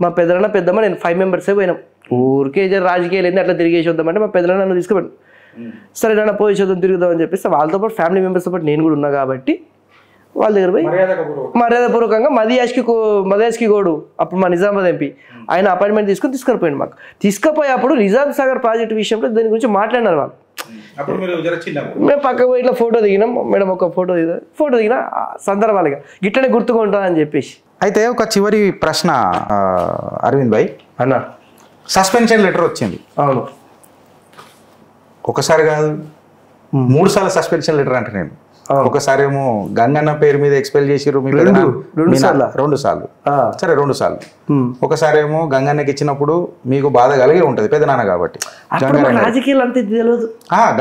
మా పెద్దనాన్న పెద్దమ్మ, నేను 5 మెంబర్సే పోయినాం. ఊరికే రాజకీయాలు ఏంది అట్లా తిరిగేసి వద్దామంటే మా పెద్దనాన్న నన్ను తీసుకుపోయాడు. సరే నాన్న పోయి చూద్దాం, తిరుగుదాం అని చెప్పేసి వాళ్ళతో పాటు ఫ్యామిలీ మెంబర్స్తో పాటు నేను కూడా ఉన్నా కాబట్టి వాళ్ళ దగ్గర పోయి మర్యాదపూర్వకంగా మదయాష్కి గోడు, అప్పుడు మా నిజామాబాద్ ఎంపీ, ఆయన అపాయింట్మెంట్ తీసుకుపోయాడు. మాకు తీసుకుపోయి అప్పుడు నిజాం సాగర్ ప్రాజెక్టు విషయంలో దాని గురించి మాట్లాడినారు వాళ్ళు. మేము పక్కకు పోయి ఇట్లా ఫోటో దిగినాం, మేడం ఒక ఫోటో దిగిన సందర్భాలుగా గిట్లనే గుర్తుకుంటా అని చెప్పేసి. అయితే ఒక చివరి ప్రశ్న అరవింద్ భాయ్ అన్న, సస్పెన్షన్ లెటర్ వచ్చింది. అవును. ఒకసారి కాదు 3 సార్లు సస్పెన్షన్ లెటర్ అంటే నేను. ఒకసారి ఏమో గంగన్న పేరు మీద ఎక్స్పెల్ చేసిర్రు, 2 సార్లు. సరే 2 సార్లు. ఒకసారి ఏమో గంగన్నకి ఇచ్చినప్పుడు మీకు బాధ కలిగే ఉంటది, పెద్దనాన్న కాబట్టి.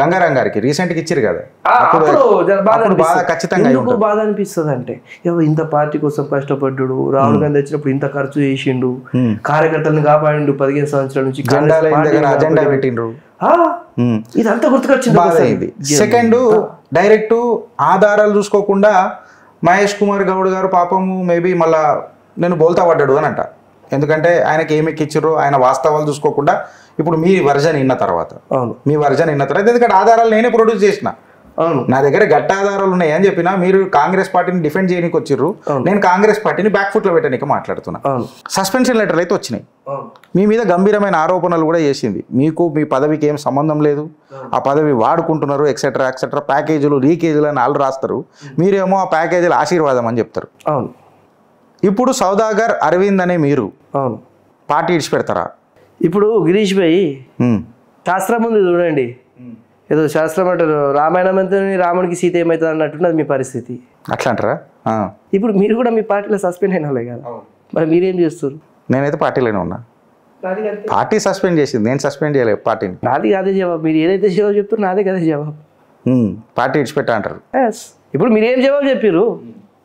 గంగారాం గారికి రీసెంట్ గా ఇచ్చిరు కదా, బాధ ఖచ్చితంగా బాధ అనిపిస్తుంది. అంటే ఇంత పార్టీ కోసం కష్టపడ్డాడు, రాహుల్ గాంధీ వచ్చినప్పుడు ఇంత ఖర్చు చేసిండు, కార్యకర్తలను కాపాడిండు, 15 సంవత్సరాల నుంచి అజెండా పెట్టిండ్రు, ఇదంతా గుర్తుకొచ్చింది. సెకండ్, డైరెక్ట్ ఆధారాలు చూసుకోకుండా మహేష్ కుమార్ గౌడ్ గారు పాపము మేబీ మళ్ళా నేను బోల్తా పడ్డాడు అని అంట. ఎందుకంటే ఆయనకి ఏమి ఎక్కిచ్చిర్రో ఆయన వాస్తవాలు చూసుకోకుండా ఇప్పుడు మీ వర్జన్ విన్న తర్వాత, ఎందుకంటే ఆధారాలు నేనే ప్రొడ్యూస్ చేసిన, నా దగ్గర గట్ట ఆధారాలు ఉన్నాయి అని చెప్పినా మీరు కాంగ్రెస్ పార్టీని డిఫెండ్ చేయడానికి వచ్చిర్రు, నేను కాంగ్రెస్ పార్టీని బ్యాక్ ఫుట్ లో పెట్టడానికి మాట్లాడుతున్నా. సస్పెన్షన్ లెటర్లు అయితే వచ్చినాయి, మీ మీద గంభీరమైన ఆరోపణలు కూడా చేసింది. మీకు మీ పదవికి ఏం సంబంధం లేదు, ఆ పదవి వాడుకుంటున్నారు, ఎక్సెట్రా ఎక్సెట్రా, ప్యాకేజీలు లీకేజీలు అని వాళ్ళు రాస్తారు, మీరేమో ఆ ప్యాకేజీలు ఆశీర్వాదం అని చెప్తారు. అవును. ఇప్పుడు సౌదాగర్ అరవింద్ అనే మీరు పార్టీ ఇడిచిపెడతారా? ఇప్పుడు గిరీష్ భాయ్, శాస్త్రం ఉంది చూడండి, ఏదో శాస్త్రం అంటారు, రామాయణం అంతా రాముడికి సీత ఏమవుతుంది అన్నట్టున్నది మీ పరిస్థితి. అట్లా అంటారా? ఇప్పుడు మీరు కూడా మీ పార్టీలో సస్పెండ్ అయిన వాళ్ళే కదా, మరి మీరేం చేస్తారు? నేనైతే పార్టీలోనే ఉన్నా. పార్టీ సస్పెండ్ చేసింది, నేను సస్పెండ్ చేయలేదు పార్టీని. నాది అదే జవాబు, మీరు ఏదైతే జవాబు చెప్తారో నాదే కదా జవాబు. పార్టీ ఇడిచిపెట్టా అంటారు. ఇప్పుడు మీరేం జవాబు చెప్పారు?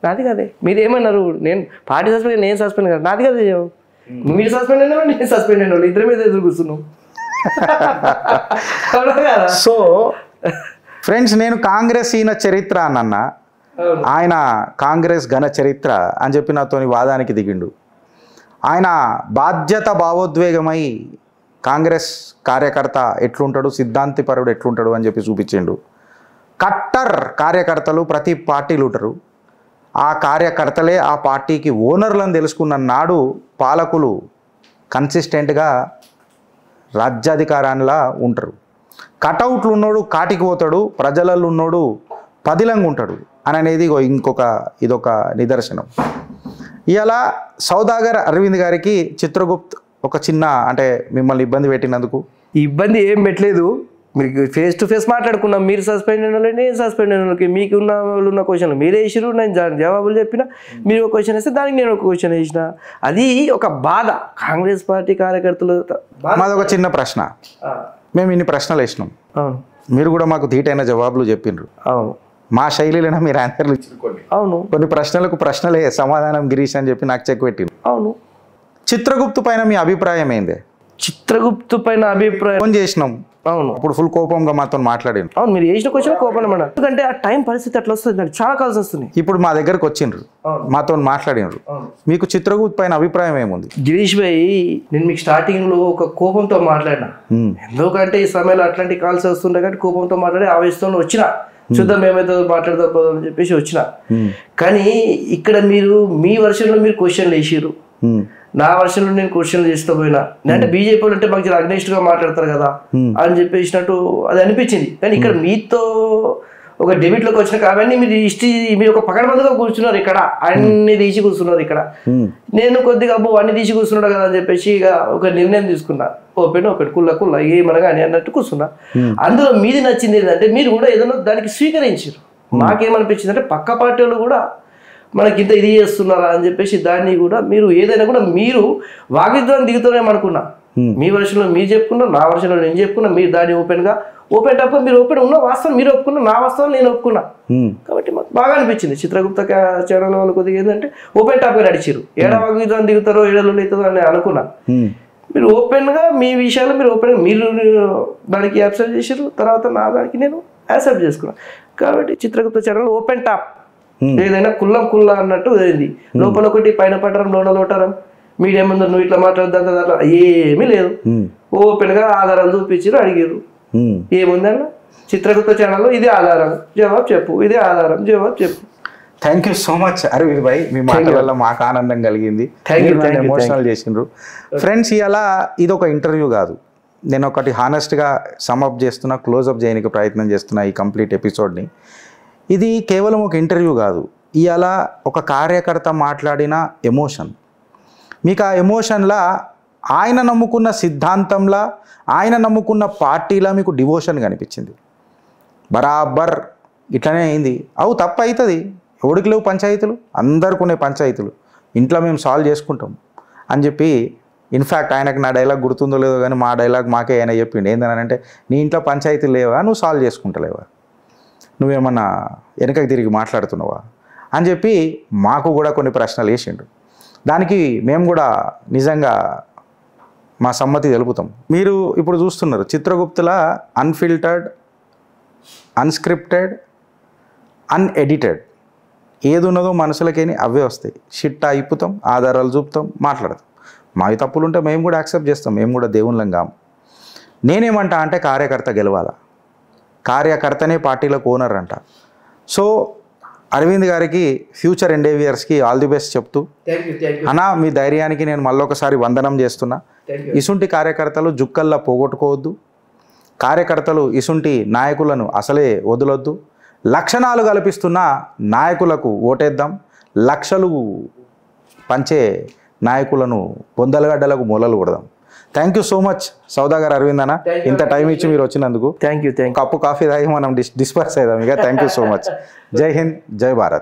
నాది కదే. మీరు ఏమన్నారు? నేను పార్టీ సస్పెండ్, నేను సస్పెండ్ కదా, నాది కదే జవాబు. మీరు సస్పెండ్ అయిన వాళ్ళు, నేను సస్పెండ్ అయిన వాళ్ళు, ఇద్దరి మీద ఎదురు కూర్చున్నాం. సో ఫ్రెండ్స్, నేను కాంగ్రెస్ ఈయన చరిత్ర అన్న, ఆయన కాంగ్రెస్ ఘన చరిత్ర అని చెప్పి నాతోని వాదానికి దిగిండు. ఆయన బాధ్యత భావోద్వేగమై కాంగ్రెస్ కార్యకర్త ఎట్లుంటాడు, సిద్ధాంతిపరుడు ఎట్లుంటాడు అని చెప్పి చూపించిండు. కట్టర్ కార్యకర్తలు ప్రతి పార్టీలు ఉంటారు, ఆ కార్యకర్తలే ఆ పార్టీకి ఓనర్లను తెలుసుకున్న నాడు పాలకులు కన్సిస్టెంట్గా రాజ్యాధికారాన్లా ఉంటారు. కటౌట్లు ఉన్నోడు కాటికి పోతాడు, ప్రజలలో ఉన్నోడు పదిలంగా ఉంటాడు అని అనేది ఇదొక నిదర్శనం. ఇలా సౌదాగర్ అరవింద్ గారికి చిత్రగుప్త్ ఒక చిన్న అంటే మిమ్మల్ని ఇబ్బంది పెట్టినందుకు ఇబ్బంది ఏం పెట్టలేదు. మీరు ఫేస్ టు ఫేస్ మాట్లాడుకున్నాం. మీరు సస్పెండ్ అయిన వాళ్ళని, నేను సస్పెండ్ అయిన వాళ్ళకి, మీకు ఉన్న క్వశ్చన్లు మీరే వేసిరు, నేను జవాబులు చెప్పిన. మీరు ఒక క్వశ్చన్ వేస్తే దానికి నేను ఒక క్వశ్చన్ వేసిన. అది ఒక బాధ కాంగ్రెస్ పార్టీ కార్యకర్తలు. మాది ఒక చిన్న ప్రశ్న. మేము ఇన్ని ప్రశ్నలు వేసినాం, అవును, మీరు కూడా మాకు ధీటైన జవాబులు చెప్పిండ్రు. అవును, మా శైలిలోనే మీరు ఆన్సర్లు ఇచ్చుకోండి. అవును, కొన్ని ప్రశ్నలకు ప్రశ్నలే సమాధానం గిరీష్ అని చెప్పి నాకు చెక్ పెట్టిండ్రు. అవును. చిత్రగుప్తు పైన మీ అభిప్రాయం ఏంది? చిత్రగుప్తు పైన అభిప్రాయం ఫోన్ చేసినాం, అవును, అప్పుడు ఫుల్ కోపంగా మాతో మాట్లాడిండు. అవును, మీరు వేసిన క్వశ్చన్ కోపం అన్నమాట. ఎందుకంటే ఆ టైం పరిస్థితి అట్లా వస్తుంది, నాకు చాలా కాల్స్ వస్తుంది. ఇప్పుడు మా దగ్గరకు వచ్చిండ్రు, మాతో మాట్లాడినరు. మీకు చిత్రగుప్తు పైన అభిప్రాయం ఏముంది? గిరీష్ భాయ్, నేను మీకు స్టార్టింగ్ లో ఒక కోపంతో మాట్లాడినా. ఎందుకంటే ఈ సమయంలో అట్లాంటి కాల్స్ వస్తుండే కాబట్టి కోపంతో మాట్లాడి ఆవేశంతో వచ్చిన, చూద్దాం ఏమైతే మాట్లాడదాం అని చెప్పేసి వచ్చిన. కానీ ఇక్కడ మీరు మీ వర్షన్లో మీరు క్వశ్చన్లు వేసిర్రు, నా వర్షన్లో నేను క్వశ్చన్లు చేస్తూ పోయినా. అంటే బీజేపీ వాళ్ళు అంటే మాకు అగ్నెస్ట్ గా మాట్లాడతారు కదా అని చెప్పేసినట్టు అది అనిపించింది. కానీ ఇక్కడ మీతో ఒక డెబిట్ లోకి వచ్చిన అవన్నీ మీరు ఒక పకడ్బందీగా కూర్చున్నారు, ఇక్కడ అన్ని తీసి కూర్చున్నారు. ఇక్కడ నేను కొద్దిగా అన్ని తీసి కూర్చున్నాడు కదా అని చెప్పేసి ఇక ఒక నిర్ణయం తీసుకున్నా, ఓపెన్ కుల్ల ఏమనగా అని అన్నట్టు కూర్చున్నా. అందులో మీది నచ్చింది ఏంటంటే మీరు కూడా ఏదైనా దానికి స్వీకరించారు. మాకేమనిపించింది అంటే పక్క పార్టీ వాళ్ళు కూడా మనకి ఇంత ఇది చేస్తున్నారా అని చెప్పేసి దాన్ని కూడా మీరు ఏదైనా కూడా మీరు వాగ్విద్వాన్ని దిగుతారేమనుకున్నా. మీ వర్షంలో మీరు చెప్పుకున్నా, నా వర్షంలో నేను చెప్పుకున్నా. మీరు దాన్ని ఓపెన్ టాప్ మీరు ఓపెన్ ఉన్న వాస్తవం మీరు ఒప్పుకున్నా, నా వాస్తవం నేను ఒప్పుకున్నా. కాబట్టి మాకు బాగా అనిపించింది. చిత్రగుప్త ఛానల్ వాళ్ళు కొద్దిగా ఏంటంటే ఓపెన్ టాప్ గా నడిచారు. ఏడా వాగ్విద్వాన్ని దిగుతారో ఏడలో అవుతుందో అని అనుకున్నా. మీరు ఓపెన్ గా మీ విషయాలు మీరు ఓపెన్ గా మీరు దానికి యాక్సెప్ట్ చేశారు, తర్వాత నా దానికి నేను యాక్సెప్ట్ చేసుకున్నాను. కాబట్టి చిత్రగుప్త ఛానల్ ఓపెన్ టాప్, ఏదైనా కుల్ల అన్నట్టు అయింది. లోపల ఒకటి పైన పట్టరం లోన లోటరం, మీడియా ముందు నువ్వు ఇట్లా మాట్లాడదా అట్లా ఏమీ లేదు. ఓపెన్ గా ఆధారాలు చూపించారు, అడిగారు. ఏముందన్న చిత్రగుప్త ఛానల్లో ఇదే ఆధారం, జవాబు చెప్పు, ఇదే ఆధారం, జవాబు చెప్పు. Thank you so much Aravind bhai, మీ మాటల వల్ల మాకు ఆనందం కలిగింది, ఎమోషనల్ చేసిండ్రు. ఫ్రెండ్స్, ఇలా ఇది ఒక ఇంటర్వ్యూ కాదు, నేను ఒకటి హానెస్ట్గా సమ్అప్ చేస్తున్నా, క్లోజ్అప్ చేయడానికి ప్రయత్నం చేస్తున్నా ఈ కంప్లీట్ ఎపిసోడ్ని. ఇది కేవలం ఒక ఇంటర్వ్యూ కాదు, ఇవాళ ఒక కార్యకర్త మాట్లాడిన ఎమోషన్. మీకు ఆ ఎమోషన్లా ఆయన నమ్ముకున్న సిద్ధాంతంలా, ఆయన నమ్ముకున్న పార్టీలా మీకు డివోషన్ కనిపించింది. బరాబర్ ఇట్లనే అయింది. తప్పు అవుతుంది, ఎవడికి లేవు పంచాయతీలు, అందరికి ఉన్నాయి పంచాయతీలు, ఇంట్లో మేము సాల్వ్ చేసుకుంటాం అని చెప్పి. ఇన్ఫ్యాక్ట్ ఆయనకు నా డైలాగ్ గుర్తుందో లేదో కానీ మా డైలాగ్ మాకే ఆయన చెప్పిండు. ఏంటంటే నీ ఇంట్లో పంచాయతీలు లేవా, నువ్వు సాల్వ్ చేసుకుంటలేవా, నువ్వేమన్నా వెనకకి తిరిగి మాట్లాడుతున్నావా అని చెప్పి మాకు కూడా కొన్ని ప్రశ్నలు వేసిండు. దానికి మేము కూడా నిజంగా మా సమ్మతి తెలుపుతాం. మీరు ఇప్పుడు చూస్తున్నారు చిత్రగుప్తుల అన్ఫిల్టర్డ్, అన్స్క్రిప్టెడ్, అన్ఎడిటెడ్ ఏది ఉన్నదో మనసులకేని అవే వస్తాయి. షిట్టా ఇప్పుతాం, ఆధారాలు చూపుతాం, మాట్లాడతాం. మావి తప్పులు ఉంటే మేము కూడా యాక్సెప్ట్ చేస్తాం, మేము కూడా దేవుళ్ళం కాము. నేనేమంటా అంటే కార్యకర్త గెలవాలా, కార్యకర్తనే పార్టీలకు ఓనర్ అంట. సో అరవింద్ గారికి ఫ్యూచర్ ఎండేవియర్స్కి ఆల్ ది బెస్ట్ చెప్తూ, అన్నా మీ ధైర్యానికి నేను మళ్ళొకసారి వందనం చేస్తున్నా. ఇసుంటి కార్యకర్తలు జుక్కల్లా పోగొట్టుకోవద్దు, కార్యకర్తలు ఇసుంటి నాయకులను అసలే వదలొద్దు. లక్షణాలు కల్పిస్తున్న నాయకులకు ఓటేద్దాం, లక్షలు పంచే నాయకులను పొందలగడ్డలకు మూలలు కొడదాం. Thank you so much Saudagar Arvind అన్న, ఇంత టైం ఇచ్చి మీరు వచ్చినందుకు. Thank you. కప్పు కాఫీ తాగి మనం డిస్పర్స్ అవుదాం ఇక. Thank you so much. జై హింద్, జై భారత్.